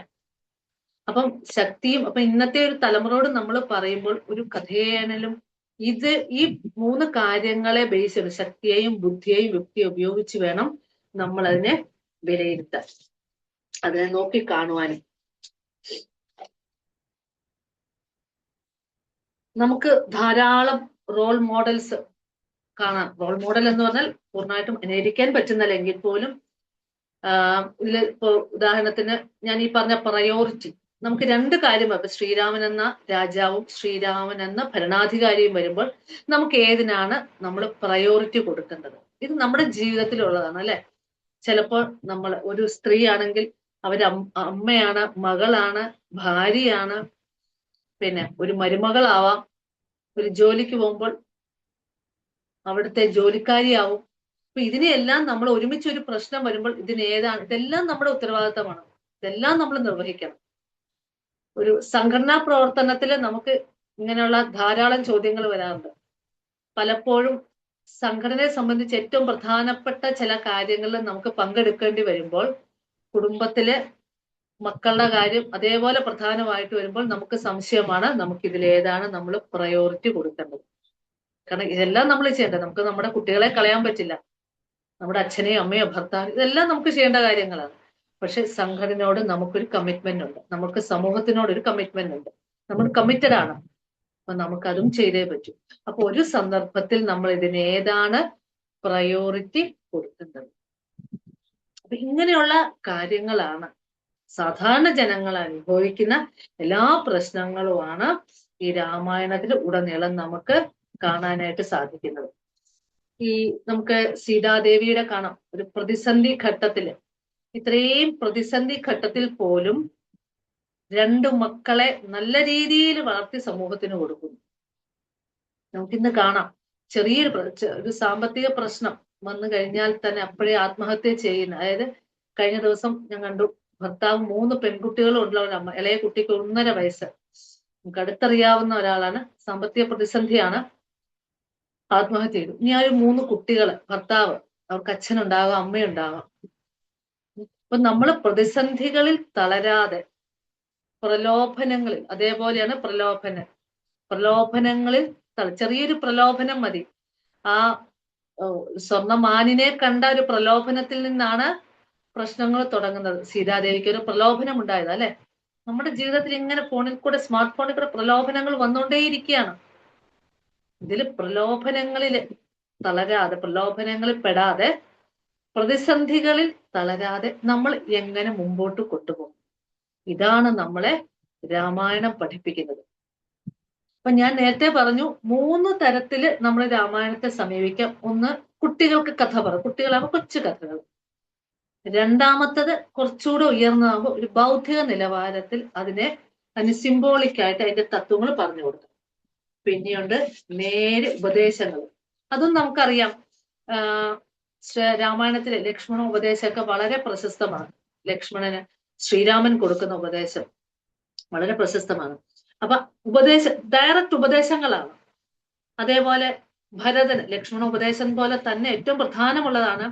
അപ്പം ശക്തിയും, അപ്പൊ ഇന്നത്തെ ഒരു തലമുറയോട് നമ്മൾ പറയുമ്പോൾ ഒരു കഥയാണെങ്കിലും ഈ മൂന്ന് കാര്യങ്ങളെ ബേസ് ചെയ്ത് ശക്തിയെയും ബുദ്ധിയെയും യുക്തിയെയും ഉപയോഗിച്ച് വേണം നമ്മൾ അതിനെ വിലയിരുത്താൻ, അതിനെ നോക്കി കാണുവാനും. നമുക്ക് ധാരാളം റോൾ മോഡൽസ് കാണാം. റോൾ മോഡൽ എന്ന് പറഞ്ഞാൽ പൂർണ്ണമായിട്ടും അനുകരിക്കാൻ പറ്റുന്നില്ല എങ്കിൽ പോലും ഇതിൽ ഇപ്പോ ഉദാഹരണത്തിന് ഞാൻ ഈ പറഞ്ഞ പ്രയോറിറ്റി, നമുക്ക് രണ്ട് കാര്യം, അപ്പൊ ശ്രീരാമൻ എന്ന രാജാവും ശ്രീരാമൻ എന്ന ഭരണാധികാരിയും വരുമ്പോൾ നമുക്ക് ഏതിനാണ് നമ്മൾ പ്രയോറിറ്റി കൊടുക്കേണ്ടത്? ഇത് നമ്മുടെ ജീവിതത്തിലുള്ളതാണ് അല്ലെ? ചിലപ്പോൾ നമ്മൾ ഒരു സ്ത്രീ ആണെങ്കിൽ അവർ അമ്മയാണ്, മകളാണ്, ഭാര്യയാണ്, പിന്നെ ഒരു മരുമകളാവാം, ഒരു ജോലിക്ക് പോകുമ്പോൾ അവിടുത്തെ ജോലിക്കാരിയാവും. അപ്പൊ ഇതിനെയെല്ലാം നമ്മൾ ഒരുമിച്ച് ഒരു പ്രശ്നം വരുമ്പോൾ ഇതിനേതാണ്, ഇതെല്ലാം നമ്മുടെ ഉത്തരവാദിത്തമാണ്, ഇതെല്ലാം നമ്മൾ നിർവഹിക്കണം. ഒരു സംഘടനാ പ്രവർത്തനത്തിൽ നമുക്ക് ഇങ്ങനെയുള്ള ധാരാളം ചോദ്യങ്ങൾ വരാറുണ്ട്. പലപ്പോഴും സംഘടനയെ സംബന്ധിച്ച് ഏറ്റവും പ്രധാനപ്പെട്ട ചില കാര്യങ്ങളിൽ നമുക്ക് പങ്കെടുക്കേണ്ടി വരുമ്പോൾ കുടുംബത്തിലെ മക്കളുടെ കാര്യം അതേപോലെ പ്രധാനമായിട്ട് വരുമ്പോൾ നമുക്ക് സംശയമാണ്, നമുക്ക് ഇതിലേതാണ് നമ്മൾ പ്രയോറിറ്റി കൊടുക്കേണ്ടത്. കാരണം ഇതെല്ലാം നമ്മൾ ചെയ്യേണ്ടത്, നമുക്ക് നമ്മുടെ കുട്ടികളെ കളയാൻ പറ്റില്ല, നമ്മുടെ അച്ഛനെയോ അമ്മയോ ഭർത്താവ്, ഇതെല്ലാം നമുക്ക് ചെയ്യേണ്ട കാര്യങ്ങളാണ്. പക്ഷെ സംഘടനയോട് നമുക്കൊരു കമ്മിറ്റ്മെന്റ് ഉണ്ട്, നമുക്ക് സമൂഹത്തിനോട് ഒരു കമ്മിറ്റ്മെന്റ് ഉണ്ട്, നമ്മൾ കമ്മിറ്റഡ് ആണ്. അപ്പൊ നമുക്കതും ചെയ്തേ പറ്റൂ. അപ്പൊ ഒരു സന്ദർഭത്തിൽ നമ്മൾ ഇതിന് ഏതാണ് പ്രയോറിറ്റി കൊടുക്കേണ്ടത്? അപ്പൊ ഇങ്ങനെയുള്ള കാര്യങ്ങളാണ് സാധാരണ ജനങ്ങൾ അനുഭവിക്കുന്ന എല്ലാ പ്രശ്നങ്ങളുമാണ് ഈ രാമായണത്തിൽ ഉടനീളം നമുക്ക് കാണാനായിട്ട് സാധിക്കുന്നത്. ഈ നമുക്ക് സീതാദേവിയുടെ കാണാം, ഒരു പ്രതിസന്ധി ഘട്ടത്തില്, ഇത്രയും പ്രതിസന്ധി ഘട്ടത്തിൽ പോലും രണ്ടു മക്കളെ നല്ല രീതിയിൽ വളർത്തി സമൂഹത്തിന് കൊടുക്കുന്നു. നമുക്കിന്ന് കാണാം, ഒരു സാമ്പത്തിക പ്രശ്നം വന്നു കഴിഞ്ഞാൽ തന്നെ അപ്പോഴേ ആത്മഹത്യ ചെയ്യുന്ന, അതായത് കഴിഞ്ഞ ദിവസം ഞാൻ കണ്ടു, ഭർത്താവ് 3 പെൺകുട്ടികളും ഉള്ള ഒരു അമ്മ, ഇളയ കുട്ടിക്ക് 1.5 വയസ്സ്, നമുക്ക് അടുത്തറിയാവുന്ന ഒരാളാണ്, സാമ്പത്തിക പ്രതിസന്ധിയാണ്, ആത്മഹത്യ ചെയ്തു. ഇനി ആ ഒരു 3 കുട്ടികള്, ഭർത്താവ്, അവർക്ക് അച്ഛനുണ്ടാകാം, അമ്മയുണ്ടാകാം. അപ്പൊ നമ്മൾ പ്രതിസന്ധികളിൽ തളരാതെ, പ്രലോഭനങ്ങളിൽ, അതേപോലെയാണ് പ്രലോഭനങ്ങളിൽ ചെറിയൊരു പ്രലോഭനം മതി. ആ സ്വർണ്ണമാനിനെ കണ്ട ഒരു പ്രലോഭനത്തിൽ നിന്നാണ് പ്രശ്നങ്ങൾ തുടങ്ങുന്നത്. സീതാദേവിക്ക് ഒരു പ്രലോഭനം ഉണ്ടായത് അല്ലെ? നമ്മുടെ ജീവിതത്തിൽ ഇങ്ങനെ ഫോണിൽ കൂടെ, സ്മാർട്ട് ഫോണിൽ കൂടെ പ്രലോഭനങ്ങൾ വന്നുകൊണ്ടേയിരിക്കുകയാണ്. ഇതിൽ പ്രലോഭനങ്ങളിൽ തളരാതെ, പ്രലോഭനങ്ങളിൽ പെടാതെ, പ്രതിസന്ധികളിൽ തളരാതെ നമ്മൾ എങ്ങനെ മുമ്പോട്ട് കൊണ്ടുപോകും, ഇതാണ് നമ്മളെ രാമായണം പഠിപ്പിക്കുന്നത്. അപ്പൊ ഞാൻ നേരത്തെ പറഞ്ഞു 3 തരത്തില് നമ്മൾ രാമായണത്തെ സമീപിക്കാം. ഒന്ന്, കുട്ടികൾക്ക് കഥ പറ, കുട്ടികളാകുമ്പോൾ കൊച്ചു കഥകൾ. രണ്ടാമത്തത് കുറച്ചുകൂടെ ഉയർന്നതാകുമ്പോൾ ഒരു ബൗദ്ധിക നിലവാരത്തിൽ അതിന് സിംബോളിക്കായിട്ട് അതിന്റെ തത്വങ്ങൾ പറഞ്ഞു കൊടുക്കും. പിന്നെയുണ്ട് നേരെ ഉപദേശങ്ങൾ. അതും നമുക്കറിയാം, രാമായണത്തിലെ ലക്ഷ്മണ ഉപദേശമൊക്കെ വളരെ പ്രശസ്തമാണ്. ലക്ഷ്മണന് ശ്രീരാമൻ കൊടുക്കുന്ന ഉപദേശം വളരെ പ്രശസ്തമാണ്. അപ്പൊ ഡയറക്റ്റ് ഉപദേശങ്ങളാണ്. അതേപോലെ ഭരതന് ലക്ഷ്മണ ഉപദേശം പോലെ തന്നെ ഏറ്റവും പ്രധാനമുള്ളതാണ്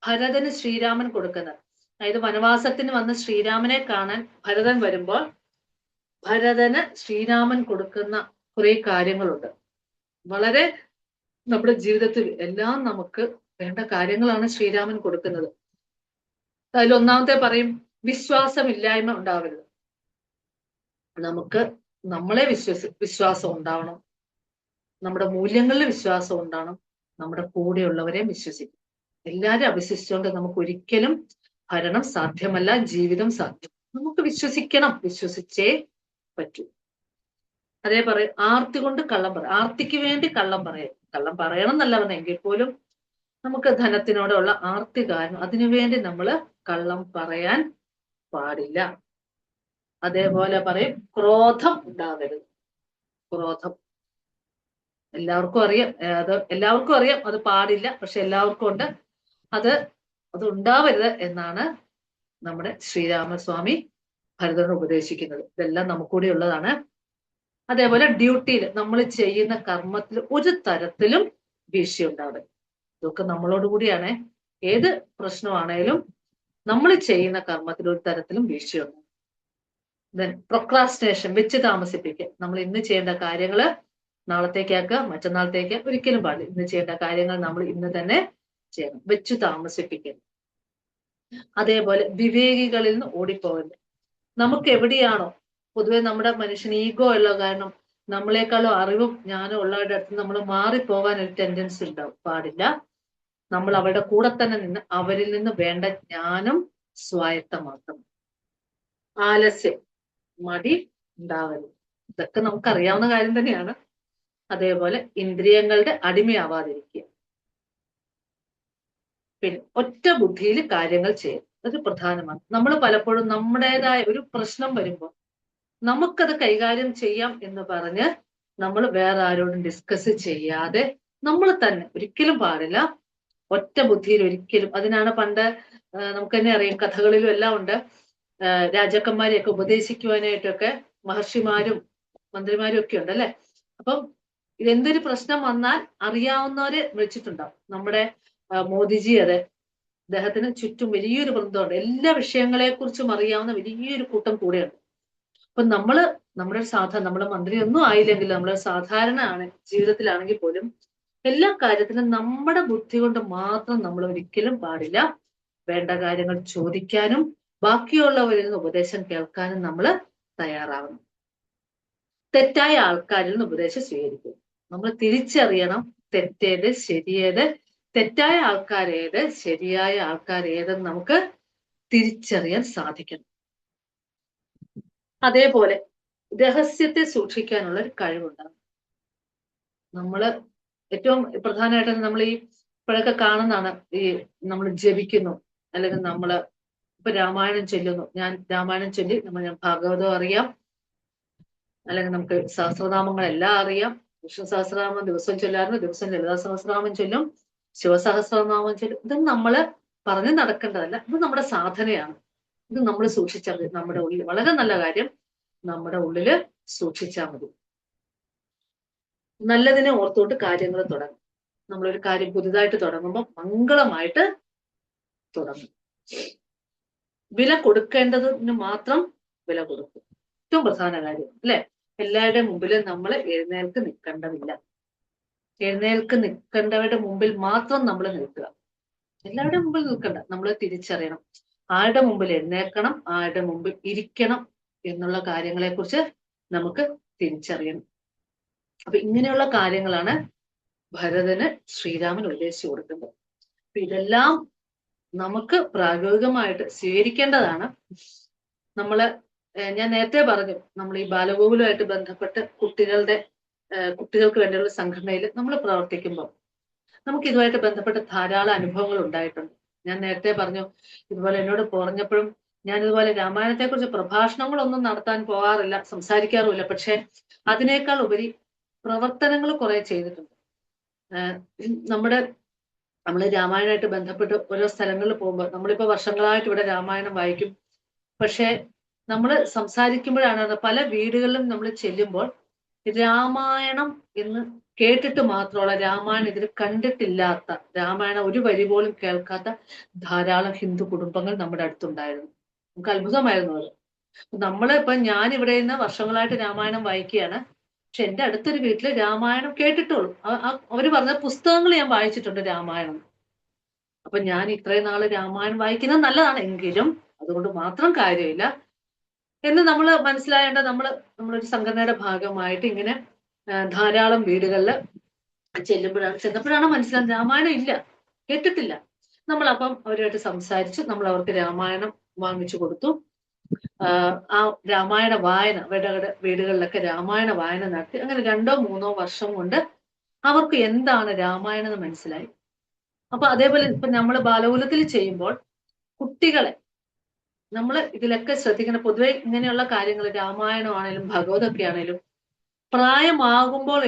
ഭരതന് ശ്രീരാമൻ കൊടുക്കുന്നത്. അതായത് വനവാസത്തിന് വന്ന് ശ്രീരാമനെ കാണാൻ ഭരതൻ വരുമ്പോൾ ഭരതന് ശ്രീരാമൻ കൊടുക്കുന്ന കുറെ കാര്യങ്ങളുണ്ട്. വളരെ നമ്മുടെ ജീവിതത്തിൽ എല്ലാം നമുക്ക് വേണ്ട കാര്യങ്ങളാണ് ശ്രീരാമൻ കൊടുക്കുന്നത്. അതിൽ ഒന്നാമത്തെ പറയും, വിശ്വാസമില്ലായ്മ ഉണ്ടാവരുത്. നമുക്ക് നമ്മളെ വിശ്വാസം ഉണ്ടാവണം, നമ്മുടെ മൂല്യങ്ങളിൽ വിശ്വാസം ഉണ്ടാവണം, നമ്മുടെ കൂടെയുള്ളവരെ വിശ്വസിക്കും. എല്ലാവരും അവിശ്വസിച്ചുകൊണ്ട് നമുക്ക് ഒരിക്കലും ഭരണം സാധ്യമല്ല, ജീവിതം സാധ്യം. നമുക്ക് വിശ്വസിക്കണം, വിശ്വസിച്ചേ പറ്റൂ. അതേ പറയും, ആർത്തി കൊണ്ട് കള്ളം പറയും, ആർത്തിക്ക് വേണ്ടി കള്ളം പറയണം എന്നല്ല പറഞ്ഞ, എങ്കിൽ പോലും നമുക്ക് ധനത്തിനോടുള്ള ആർത്തി കാരണം അതിനുവേണ്ടി നമ്മൾ കള്ളം പറയാൻ പാടില്ല. അതേപോലെ പറയും, ക്രോധം ഉണ്ടാവരുത്. ക്രോധം. എല്ലാവർക്കും അറിയാം, എല്ലാവർക്കും അറിയാം അത് പാടില്ല, പക്ഷെ എല്ലാവർക്കും ഉണ്ട്. അത് ഉണ്ടാവരുത് എന്നാണ് നമ്മുടെ ശ്രീരാമസ്വാമി ഭരതന് ഉപദേശിക്കുന്നത്. ഇതെല്ലാം നമുക്കൂടി ഉള്ളതാണ്. അതേപോലെ ഡ്യൂട്ടിയിൽ നമ്മൾ ചെയ്യുന്ന കർമ്മത്തിൽ ഒരു തരത്തിലും വീഴ്ച ഉണ്ടാവരുത്. ഇതൊക്കെ നമ്മളോട് കൂടിയാണ്. ഏത് പ്രശ്നമാണേലും നമ്മൾ ചെയ്യുന്ന കർമ്മത്തിൽ ഒരു തരത്തിലും വീഴ്ചയുണ്ട്. ദെൻ പ്രൊക്രാസ്റ്റിനേഷൻ, വെച്ച് താമസിപ്പിക്കുക. നമ്മൾ ഇന്ന് ചെയ്യേണ്ട കാര്യങ്ങള് നാളത്തേക്കാക്കുക, മറ്റന്നാളത്തേക്ക് ഒരിക്കലും പാടില്ല. ഇന്ന് ചെയ്യേണ്ട കാര്യങ്ങൾ നമ്മൾ ഇന്ന് തന്നെ ചെയ്യണം, വെച്ചു താമസിപ്പിക്കരുത്. അതേപോലെ വിവേകികളിൽ നിന്ന് ഓടിപ്പോകരുത്. നമുക്ക് എവിടെയാണോ പൊതുവെ നമ്മുടെ മനുഷ്യന് ഈഗോ ഉള്ള കാരണം നമ്മളെക്കാളും അറിവും ജ്ഞാനം ഉള്ളവരുടെ അടുത്ത് നമ്മൾ മാറിപ്പോകാൻ ഒരു ടെൻഡൻസി ഉണ്ടാവും. പാടില്ല. നമ്മൾ അവരുടെ കൂടെ തന്നെ നിന്ന് അവരിൽ നിന്ന് വേണ്ട ജ്ഞാനം സ്വായത്തമാക്കണം. ആലസ്യം, മടി ഉണ്ടാവരുത്. ഇതൊക്കെ നമുക്കറിയാവുന്ന കാര്യം തന്നെയാണ്. അതേപോലെ ഇന്ദ്രിയങ്ങളുടെ അടിമയാവാതിരിക്കുക. പിന്നെ ഒറ്റ ബുദ്ധിയിൽ കാര്യങ്ങൾ ചെയ്യും, അത് പ്രധാനമാണ്. നമ്മൾ പലപ്പോഴും നമ്മുടേതായ ഒരു പ്രശ്നം വരുമ്പോൾ നമുക്കത് കൈകാര്യം ചെയ്യാം എന്ന് പറഞ്ഞ് നമ്മൾ വേറെ ആരോടും ഡിസ്കസ് ചെയ്യാതെ നമ്മൾ തന്നെ, ഒരിക്കലും പാടില്ല, ഒറ്റ ബുദ്ധിയിൽ ഒരിക്കലും. അതിനാണ് പണ്ട് നമുക്ക് തന്നെ അറിയാം, കഥകളിലും എല്ലാം ഉണ്ട്, രാജാക്കന്മാരെയൊക്കെ ഉപദേശിക്കുവാനായിട്ടൊക്കെ മഹർഷിമാരും മന്ത്രിമാരും ഒക്കെ ഉണ്ട് അല്ലെ. അപ്പം ഇതെന്തൊരു പ്രശ്നം വന്നാൽ അറിയാവുന്നവരെ വിളിച്ചിട്ടുണ്ടാവും. നമ്മുടെ മോദിജി അതെ, അദ്ദേഹത്തിന് ചുറ്റും വലിയൊരു വൃന്ദമുണ്ട്, എല്ലാ വിഷയങ്ങളെ കുറിച്ചും അറിയാവുന്ന വലിയൊരു കൂട്ടം കൂടെയുണ്ട്. അപ്പൊ നമ്മുടെ നമ്മുടെ മന്ത്രി ഒന്നും ആയില്ലെങ്കിൽ, നമ്മൾ സാധാരണ ആണ് ജീവിതത്തിലാണെങ്കിൽ പോലും എല്ലാ കാര്യത്തിനും നമ്മുടെ ബുദ്ധി കൊണ്ട് മാത്രം നമ്മൾ ഒരിക്കലും പാടില്ല. വേണ്ട കാര്യങ്ങൾ ചോദിക്കാനും ബാക്കിയുള്ളവരിൽ നിന്ന് ഉപദേശം കേൾക്കാനും നമ്മൾ തയ്യാറാവണം. തെറ്റായ ആൾക്കാരിൽ നിന്ന് ഉപദേശം സ്വീകരിക്കും. നമ്മൾ തിരിച്ചറിയണം തെറ്റേത് ശരിയേത്, തെറ്റായ ആൾക്കാരേത് ശരിയായ ആൾക്കാരേതെന്ന് നമുക്ക് തിരിച്ചറിയാൻ സാധിക്കണം. അതേപോലെ രഹസ്യത്തെ സൂക്ഷിക്കാനുള്ള ഒരു കഴിവുണ്ടാകും. നമ്മള് ഏറ്റവും പ്രധാനമായിട്ട് നമ്മൾ ഈ ഇപ്പോഴൊക്കെ കാണുന്നതാണ്, ഈ നമ്മൾ ജപിക്കുന്നു, അല്ലെങ്കിൽ നമ്മള് ഇപ്പൊ രാമായണം ചൊല്ലുന്നു. ഞാൻ രാമായണം ചൊല്ലി ഞാൻ ഭാഗവതം അറിയാം, അല്ലെങ്കിൽ നമുക്ക് സഹസ്രനാമങ്ങളെല്ലാം അറിയാം. വിഷ്ണു സഹസ്രനാമം ദിവസം ചൊല്ലാറുണ്ട്, ദിവസം ലളിതാ സഹസ്രനാമം ചൊല്ലും, ശിവസഹസ്രനാമം ചൊല്ലും. ഇതൊന്നും നമ്മള് പറഞ്ഞു നടക്കേണ്ടതല്ല, ഇത് നമ്മുടെ സാധനയാണ്. ഇത് നമ്മൾ സൂക്ഷിച്ചാൽ മതി. നമ്മുടെ ഉള്ളിൽ വളരെ നല്ല കാര്യം, നമ്മുടെ ഉള്ളില് സൂക്ഷിച്ചാൽ മതി. നല്ലതിനെ ഓർത്തുകൊണ്ട് കാര്യങ്ങൾ തുടങ്ങും. നമ്മളൊരു കാര്യം പുതുതായിട്ട് തുടങ്ങുമ്പോൾ മംഗളമായിട്ട് തുടങ്ങും. വില കൊടുക്കേണ്ടതിന് മാത്രം വില കൊടുക്കും. ഏറ്റവും പ്രധാന കാര്യം അല്ലെ. എല്ലാവരുടെ മുമ്പിലും നമ്മൾ എഴുന്നേൽക്ക് നിൽക്കേണ്ടതില്ല. എഴുന്നേൽക്ക് നിൽക്കേണ്ടവരുടെ മുമ്പിൽ മാത്രം നമ്മൾ നിൽക്കുക. എല്ലാവരുടെ മുമ്പിൽ നിൽക്കണ്ട. നമ്മൾ തിരിച്ചറിയണം ആരുടെ മുമ്പിൽ എഴുന്നേൽക്കണം, ആരുടെ മുമ്പിൽ ഇരിക്കണം എന്നുള്ള കാര്യങ്ങളെ കുറിച്ച് നമുക്ക് തിരിച്ചറിയണം. അപ്പൊ ഇങ്ങനെയുള്ള കാര്യങ്ങളാണ് ഭരതന് ശ്രീരാമൻ ഉപദേശിച്ചു കൊടുക്കുന്നത്. അപ്പൊ ഇതെല്ലാം നമുക്ക് പ്രായോഗികമായിട്ട് സ്വീകരിക്കേണ്ടതാണ്. ഞാൻ നേരത്തെ പറഞ്ഞു, നമ്മൾ ഈ ബാലഗോകുലമായിട്ട് ബന്ധപ്പെട്ട് കുട്ടികൾക്ക് വേണ്ടിയുള്ള സംഘടനയിൽ നമ്മൾ പ്രവർത്തിക്കുമ്പോൾ നമുക്ക് ഇതുമായിട്ട് ബന്ധപ്പെട്ട ധാരാളം അനുഭവങ്ങൾ ഉണ്ടായിട്ടുണ്ട്. ഞാൻ നേരത്തെ പറഞ്ഞു, ഇതുപോലെ എന്നോട് പറഞ്ഞപ്പോഴും ഞാൻ ഇതുപോലെ രാമായണത്തെക്കുറിച്ച് പ്രഭാഷണങ്ങളൊന്നും നടത്താൻ പോകാറില്ല, സംസാരിക്കാറുമില്ല. പക്ഷെ അതിനേക്കാൾ ഉപരി പ്രവർത്തനങ്ങൾ കുറെ ചെയ്തിട്ടുണ്ട്. നമ്മൾ രാമായണമായിട്ട് ബന്ധപ്പെട്ട് ഓരോ സ്ഥലങ്ങളിൽ പോകുമ്പോൾ, നമ്മളിപ്പോ വർഷങ്ങളായിട്ട് ഇവിടെ രാമായണം വായിക്കും. പക്ഷെ നമ്മൾ സംസാരിക്കുമ്പോഴാണ് പല വീടുകളിലും നമ്മൾ ചെല്ലുമ്പോൾ രാമായണം എന്ന് കേട്ടിട്ട് മാത്രമുള്ള, രാമായണം ഇതിൽ കണ്ടിട്ടില്ലാത്ത, രാമായണം ഒരു വരി പോലും കേൾക്കാത്ത ധാരാളം ഹിന്ദു കുടുംബങ്ങൾ നമ്മുടെ അടുത്തുണ്ടായിരുന്നു. നമുക്ക് അത്ഭുതമായിരുന്നു അത്. ഇപ്പൊ ഞാൻ ഇവിടെ നിന്ന് വർഷങ്ങളായിട്ട് രാമായണം വായിക്കുകയാണ്. പക്ഷെ എൻ്റെ അടുത്തൊരു വീട്ടില് രാമായണം കേട്ടിട്ടുള്ളൂ. അവര് പറഞ്ഞ പുസ്തകങ്ങൾ ഞാൻ വായിച്ചിട്ടുണ്ട് രാമായണം. അപ്പൊ ഞാൻ ഇത്രയും നാള് രാമായണം വായിക്കുന്നത് നല്ലതാണ്, എങ്കിലും അതുകൊണ്ട് മാത്രം കാര്യമില്ല എന്ന് നമ്മൾ മനസ്സിലായേണ്ട. നമ്മളൊരു സംഘടനയുടെ ഭാഗമായിട്ട് ഇങ്ങനെ ധാരാളം വീടുകളിൽ ചെന്നപ്പോഴാണ് മനസ്സിലാകുന്നത് രാമായണം ഇല്ല, കേട്ടിട്ടില്ല. നമ്മളപ്പം അവരുമായിട്ട് സംസാരിച്ച് നമ്മൾ അവർക്ക് രാമായണം വാങ്ങിച്ചു കൊടുത്തു. ആ രാമായണ വായന അവരുടെ വീടുകളിലൊക്കെ രാമായണ വായന നടത്തി. അങ്ങനെ 2-3 വർഷം കൊണ്ട് അവർക്ക് എന്താണ് രാമായണം എന്ന് മനസ്സിലായി. അപ്പൊ അതേപോലെ ഇപ്പൊ നമ്മൾ ബാലകുലത്തിൽ ചെയ്യുമ്പോൾ കുട്ടികളെ നമ്മൾ ഇതിലൊക്കെ ശ്രദ്ധിക്കണം. പൊതുവെ ഇങ്ങനെയുള്ള കാര്യങ്ങൾ രാമായണമാണേലും ഭഗവതൊക്കെ ആണേലും പ്രായമാകുമ്പോൾ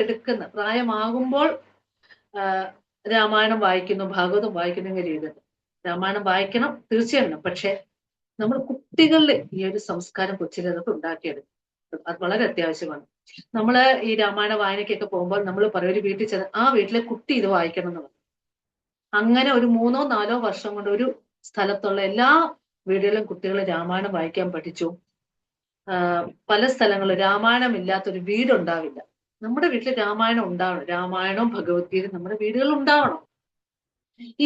രാമായണം വായിക്കുന്നു, ഭാഗവതം വായിക്കുന്നു എന്ന രീതിയിൽ. രാമായണം വായിക്കണം തീർച്ചയായും, പക്ഷെ നമ്മൾ കുട്ടികളിൽ ഈ ഒരു സംസ്കാരം കൊച്ചിലെ ഉണ്ടാക്കിയെടുക്കും. അത് വളരെ അത്യാവശ്യമാണ്. നമ്മള് ഈ രാമായണ വായനയ്ക്കൊക്കെ പോകുമ്പോൾ നമ്മൾ പറയും ഒരു വീട്ടിൽ ചെന്ന് ആ വീട്ടിലെ കുട്ടി ഇത് വായിക്കണം എന്ന് പറയും. അങ്ങനെ ഒരു 3-4 വർഷം കൊണ്ട് ഒരു സ്ഥലത്തുള്ള എല്ലാ വീടുകളിലും കുട്ടികൾ രാമായണം വായിക്കാൻ പഠിച്ചു. പല സ്ഥലങ്ങളിലും രാമായണം ഇല്ലാത്തൊരു വീടുണ്ടാവില്ല. നമ്മുടെ വീട്ടിൽ രാമായണം ഉണ്ടാവണം. രാമായണവും ഭഗവത്ഗീതയും നമ്മുടെ വീടുകളിൽ ഉണ്ടാവണം.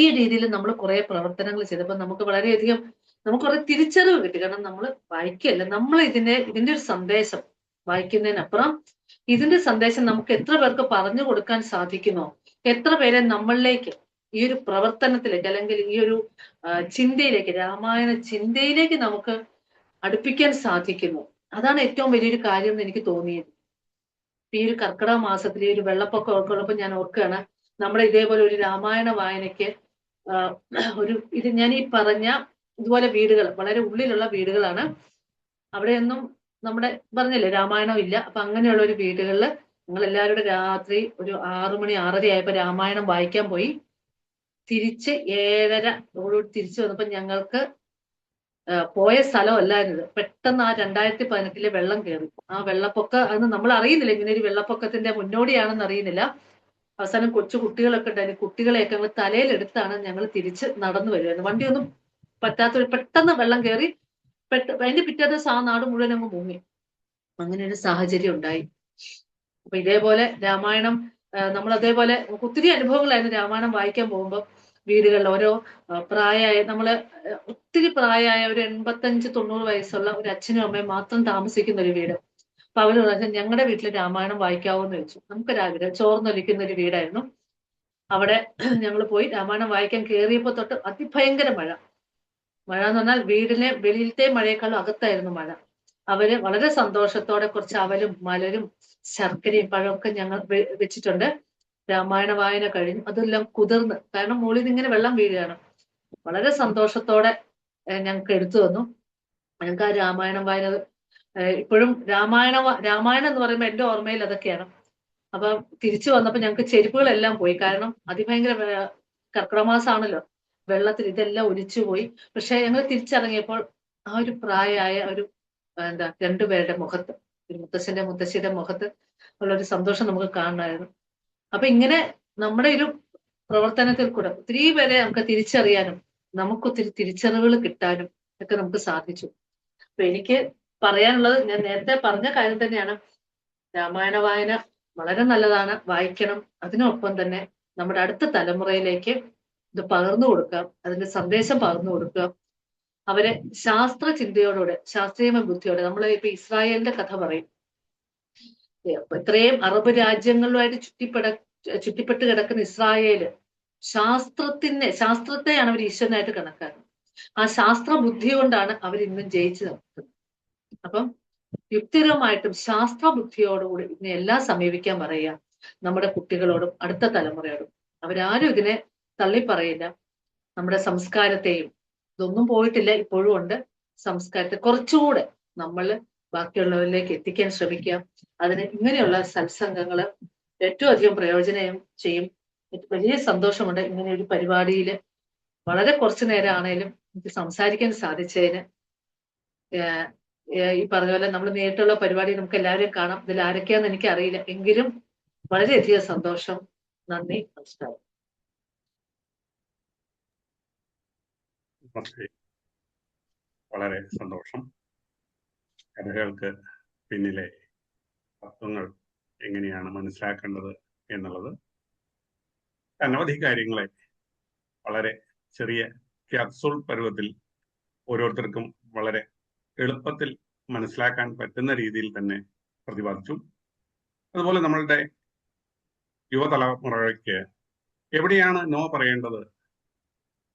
ഈ രീതിയിൽ നമ്മൾ കുറെ പ്രവർത്തനങ്ങൾ ചെയ്തപ്പോൾ നമുക്ക് വളരെയധികം കുറെ തിരിച്ചറിവ് കിട്ടി. കാരണം നമ്മൾ വായിക്കല്ല, നമ്മൾ ഇതിന്റെ ഒരു സന്ദേശം വായിക്കുന്നതിനപ്പുറം ഇതിന്റെ സന്ദേശം നമുക്ക് എത്ര പേർക്ക് പറഞ്ഞു കൊടുക്കാൻ സാധിക്കുമോ, എത്ര പേരെ നമ്മളിലേക്ക് ഈ ഒരു പ്രവർത്തനത്തിലേക്ക് അല്ലെങ്കിൽ ഈ ഒരു ചിന്തയിലേക്ക്, രാമായണ ചിന്തയിലേക്ക് നമുക്ക് അടുപ്പിക്കാൻ സാധിക്കുന്നു. അതാണ് ഏറ്റവും വലിയൊരു കാര്യം എന്ന് എനിക്ക് തോന്നിയത്. ഈ ഒരു കർക്കിടക മാസത്തിൽ ഈ ഒരു വെള്ളപ്പൊക്കമൊക്കെ ഉള്ളപ്പോൾ ഞാൻ ഓർക്കുകയാണ്, നമ്മുടെ ഇതേപോലെ ഒരു രാമായണ വായനയ്ക്ക് ഇത് ഞാൻ ഈ പറഞ്ഞ ഇതുപോലെ വീടുകൾ, വളരെ ഉള്ളിലുള്ള വീടുകളാണ്. അവിടെയൊന്നും നമ്മുടെ പറഞ്ഞില്ലേ രാമായണം ഇല്ല. അപ്പൊ അങ്ങനെയുള്ള ഒരു വീടുകളിൽ ഞങ്ങൾ എല്ലാവരുടെ രാത്രി ഒരു 6 മണി 6:30 ആയപ്പോ രാമായണം വായിക്കാൻ പോയി. തിരിച്ച് 7:30 തിരിച്ചു വന്നപ്പോ ഞങ്ങൾക്ക് പോയ സ്ഥലമല്ലായിരുന്നത്. പെട്ടെന്ന് ആ 2018 വെള്ളം കയറി. ആ അത് നമ്മൾ അറിയുന്നില്ല, ഇങ്ങനെ ഒരു വെള്ളപ്പൊക്കത്തിന്റെ മുന്നോടിയാണെന്ന് അറിയുന്നില്ല. അവസാനം കൊച്ചു കുട്ടികളൊക്കെ ഉണ്ടായിരുന്നു. കുട്ടികളെയൊക്കെ ഞങ്ങൾ തലയിലെടുത്താണ് ഞങ്ങൾ തിരിച്ച് നടന്നു വരുമായിരുന്നു. വണ്ടിയൊന്നും പറ്റാത്തൊരു പെട്ടെന്ന് വെള്ളം കയറി. അതിന്റെ പിറ്റേ ദിവസം ആ നാട് മുഴുവൻ അങ്ങ് മുങ്ങി. അങ്ങനെ ഒരു സാഹചര്യം ഉണ്ടായി. അപ്പൊ ഇതേപോലെ രാമായണം നമ്മൾ അതേപോലെ ഒത്തിരി അനുഭവങ്ങളായിരുന്നു രാമായണം വായിക്കാൻ പോകുമ്പോൾ. വീടുകളിൽ ഓരോ പ്രായമായ ഒത്തിരി പ്രായമായ ഒരു 85-90 വയസ്സുള്ള ഒരു അച്ഛനും അമ്മയും മാത്രം താമസിക്കുന്ന ഒരു വീട്. അപ്പൊ അവര് പറഞ്ഞു ഞങ്ങളുടെ വീട്ടിൽ രാമായണം വായിക്കാവോ എന്ന് ചോദിച്ചു. നമുക്കൊരാഗ്രഹം. ചോർന്നൊലിക്കുന്ന ഒരു വീടായിരുന്നു. അവിടെ ഞങ്ങൾ പോയി രാമായണം വായിക്കാൻ കയറിയപ്പോ തൊട്ട് അതിഭയങ്കര മഴ എന്ന് പറഞ്ഞാൽ വീടിനെ വെളിയിലത്തെ മഴയെക്കാളും അകത്തായിരുന്നു മഴ. അവര് വളരെ സന്തോഷത്തോടെ കുറച്ച് അവലും മലരും ശർക്കരയും പഴമൊക്കെ ഞങ്ങൾ വെച്ചിട്ടുണ്ട്. രാമായണ വായന കഴിഞ്ഞു. അതെല്ലാം കുതിർന്ന്, കാരണം മുകളിൽ നിന്ന് ഇങ്ങനെ വെള്ളം വീഴുകയാണ്. വളരെ സന്തോഷത്തോടെ ഞങ്ങൾക്ക് എടുത്തു വന്നു. ഞങ്ങൾക്ക് ആ രാമായണം വായന ഇപ്പോഴും രാമായണം എന്ന് പറയുമ്പോൾ എന്റെ ഓർമ്മയിൽ അതൊക്കെയാണ്. അപ്പൊ തിരിച്ചു വന്നപ്പോ ഞങ്ങൾക്ക് ചെരുപ്പുകളെല്ലാം പോയി. കാരണം അതിഭയങ്കര കർക്കിടക മാസമാണല്ലോ, വെള്ളത്തിൽ ഇതെല്ലാം ഒലിച്ചുപോയി. പക്ഷെ ഞങ്ങൾ തിരിച്ചിറങ്ങിയപ്പോൾ ആ ഒരു പ്രായമായ ഒരു രണ്ടുപേരുടെ മുഖത്ത്, ഒരു മുത്തശ്ശിയുടെ മുഖത്ത് ഉള്ളൊരു സന്തോഷം നമുക്ക് കാണണമായിരുന്നു. അപ്പൊ ഇങ്ങനെ നമ്മുടെ ഒരു പ്രവർത്തനത്തിൽ കൂടെ ഒത്തിരി പേരെ നമുക്ക് തിരിച്ചറിയാനും നമുക്കൊത്തിരി തിരിച്ചറിവുകൾ കിട്ടാനും ഒക്കെ നമുക്ക് സാധിച്ചു. അപ്പൊ എനിക്ക് പറയാനുള്ളത് ഞാൻ നേരത്തെ പറഞ്ഞ കാര്യം തന്നെയാണ്. രാമായണ വായന വളരെ നല്ലതാണ്, വായിക്കണം. അതിനൊപ്പം തന്നെ നമ്മുടെ അടുത്ത തലമുറയിലേക്ക് ഇത് പകർന്നു കൊടുക്കാം, അതിന്റെ സന്ദേശം പകർന്നു കൊടുക്കുക. അവരെ ശാസ്ത്ര ചിന്തയോടുകൂടെ, ശാസ്ത്രീയ ബുദ്ധിയോടെ. നമ്മൾ ഇപ്പൊ ഇസ്രായേലിന്റെ കഥ പറയും. ഇത്രയും അറബ് രാജ്യങ്ങളുമായിട്ട് ചുറ്റിപ്പെട്ട് കിടക്കുന്ന ഇസ്രായേല് ശാസ്ത്രത്തെയാണ് അവർ ഈശ്വരനായിട്ട് കണക്കാക്കുന്നത്. ആ ശാസ്ത്ര ബുദ്ധി കൊണ്ടാണ് അവർ ഇന്നും ജയിച്ചു നിർത്തുന്നത്. അപ്പം യുക്തിപരമായിട്ടും ശാസ്ത്ര ബുദ്ധിയോടുകൂടി ഇതിനെ എല്ലാം സമീപിക്കാൻ പറയുക നമ്മുടെ കുട്ടികളോടും അടുത്ത തലമുറയോടും. അവരാരും ഇതിനെ തള്ളിപ്പറയില്ല. നമ്മുടെ സംസ്കാരത്തെയും, ഇതൊന്നും പോയിട്ടില്ല, ഇപ്പോഴും ഉണ്ട്. സംസ്കാരത്തെ കുറച്ചുകൂടെ നമ്മൾ ബാക്കിയുള്ളവരിലേക്ക് എത്തിക്കാൻ ശ്രമിക്കുക. അതിന് ഇങ്ങനെയുള്ള സത്സംഗങ്ങൾ ഏറ്റവും അധികം പ്രയോജനം ചെയ്യും. വലിയ സന്തോഷമുണ്ട് ഇങ്ങനെ ഒരു പരിപാടിയിൽ വളരെ കുറച്ചു നേരം ആണേലും എനിക്ക് സംസാരിക്കാൻ സാധിച്ചതിന്. ഈ പറഞ്ഞ പോലെ നമ്മൾ നേരിട്ടുള്ള പരിപാടി നമുക്ക് എല്ലാവരെയും കാണാം. ഇതിൽ ആരൊക്കെയാന്ന് എനിക്ക് അറിയില്ല, എങ്കിലും വളരെയധികം സന്തോഷം. നന്ദി, നമസ്കാരം. വളരെ സന്തോഷം. കഥകൾക്ക് പിന്നിലെ തത്വങ്ങൾ എങ്ങനെയാണ് മനസ്സിലാക്കേണ്ടത് എന്നുള്ളത് അനവധി കാര്യങ്ങളെ വളരെ ചെറിയ ക്യാപ്സൂൾ പരുവത്തിൽ ഓരോരുത്തർക്കും വളരെ എളുപ്പത്തിൽ മനസ്സിലാക്കാൻ പറ്റുന്ന രീതിയിൽ തന്നെ പ്രതിപാദിച്ചു. അതുപോലെ നമ്മളുടെ യുവതലമുറയ്ക്ക് എവിടെയാണ് നോ പറയേണ്ടത്,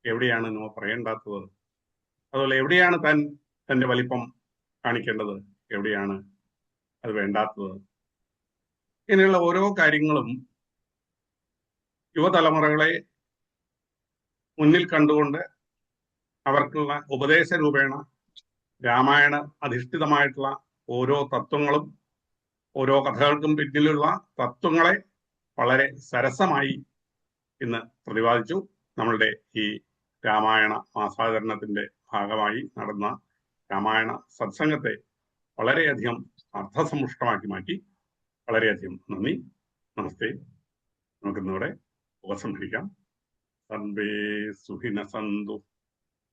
എവിടെയാണ് നോ പറയേണ്ടാത്തത്, അതുപോലെ എവിടെയാണ് തന്റെ വലിപ്പം കാണിക്കേണ്ടത്, എവിടെയാണ് അത് വേണ്ടാത്തത്, ഇങ്ങനെയുള്ള ഓരോ കാര്യങ്ങളും യുവതലമുറകളെ മുന്നിൽ കണ്ടുകൊണ്ട് അവർക്കുള്ള ഉപദേശ രൂപേണ രാമായണ അധിഷ്ഠിതമായിട്ടുള്ള ഓരോ തത്വങ്ങളും ഓരോ കഥകൾക്കും പിന്നിലുള്ള തത്വങ്ങളെ വളരെ സരസമായി ഇന്ന് പ്രതിപാദിച്ചു. നമ്മളുടെ ഈ രാമായണ മാസാചരണത്തിന്റെ ഭാഗമായി നടന്ന രാമായണ സത്സംഗത്തെ വളരെയധികം അർത്ഥസമ്പുഷ്ടമാക്കി മാറ്റി. വളരെയധികം നന്ദി. നമസ്തേ. നമുക്കിന്നിവിടെ ഉപസംഹരിക്കാം. സർവേ സുഖിന സന്തു,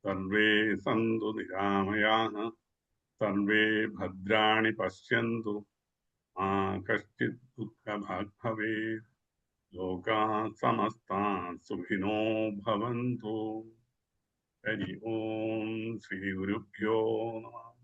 സർവേ സന്തു നിരാമയാഃ, സർവേ ഭദ്രാണി പശ്യന്തു, മാ കശ്ചിത് ദുഃഖഭാഗ് ഭവേത്. ലോകാഃ സമസ്താഃ സുഖിനോ ഭവന്തു. ഹരി ഓം. ശ്രീ ഗുരുഭ്യോ നമഃ.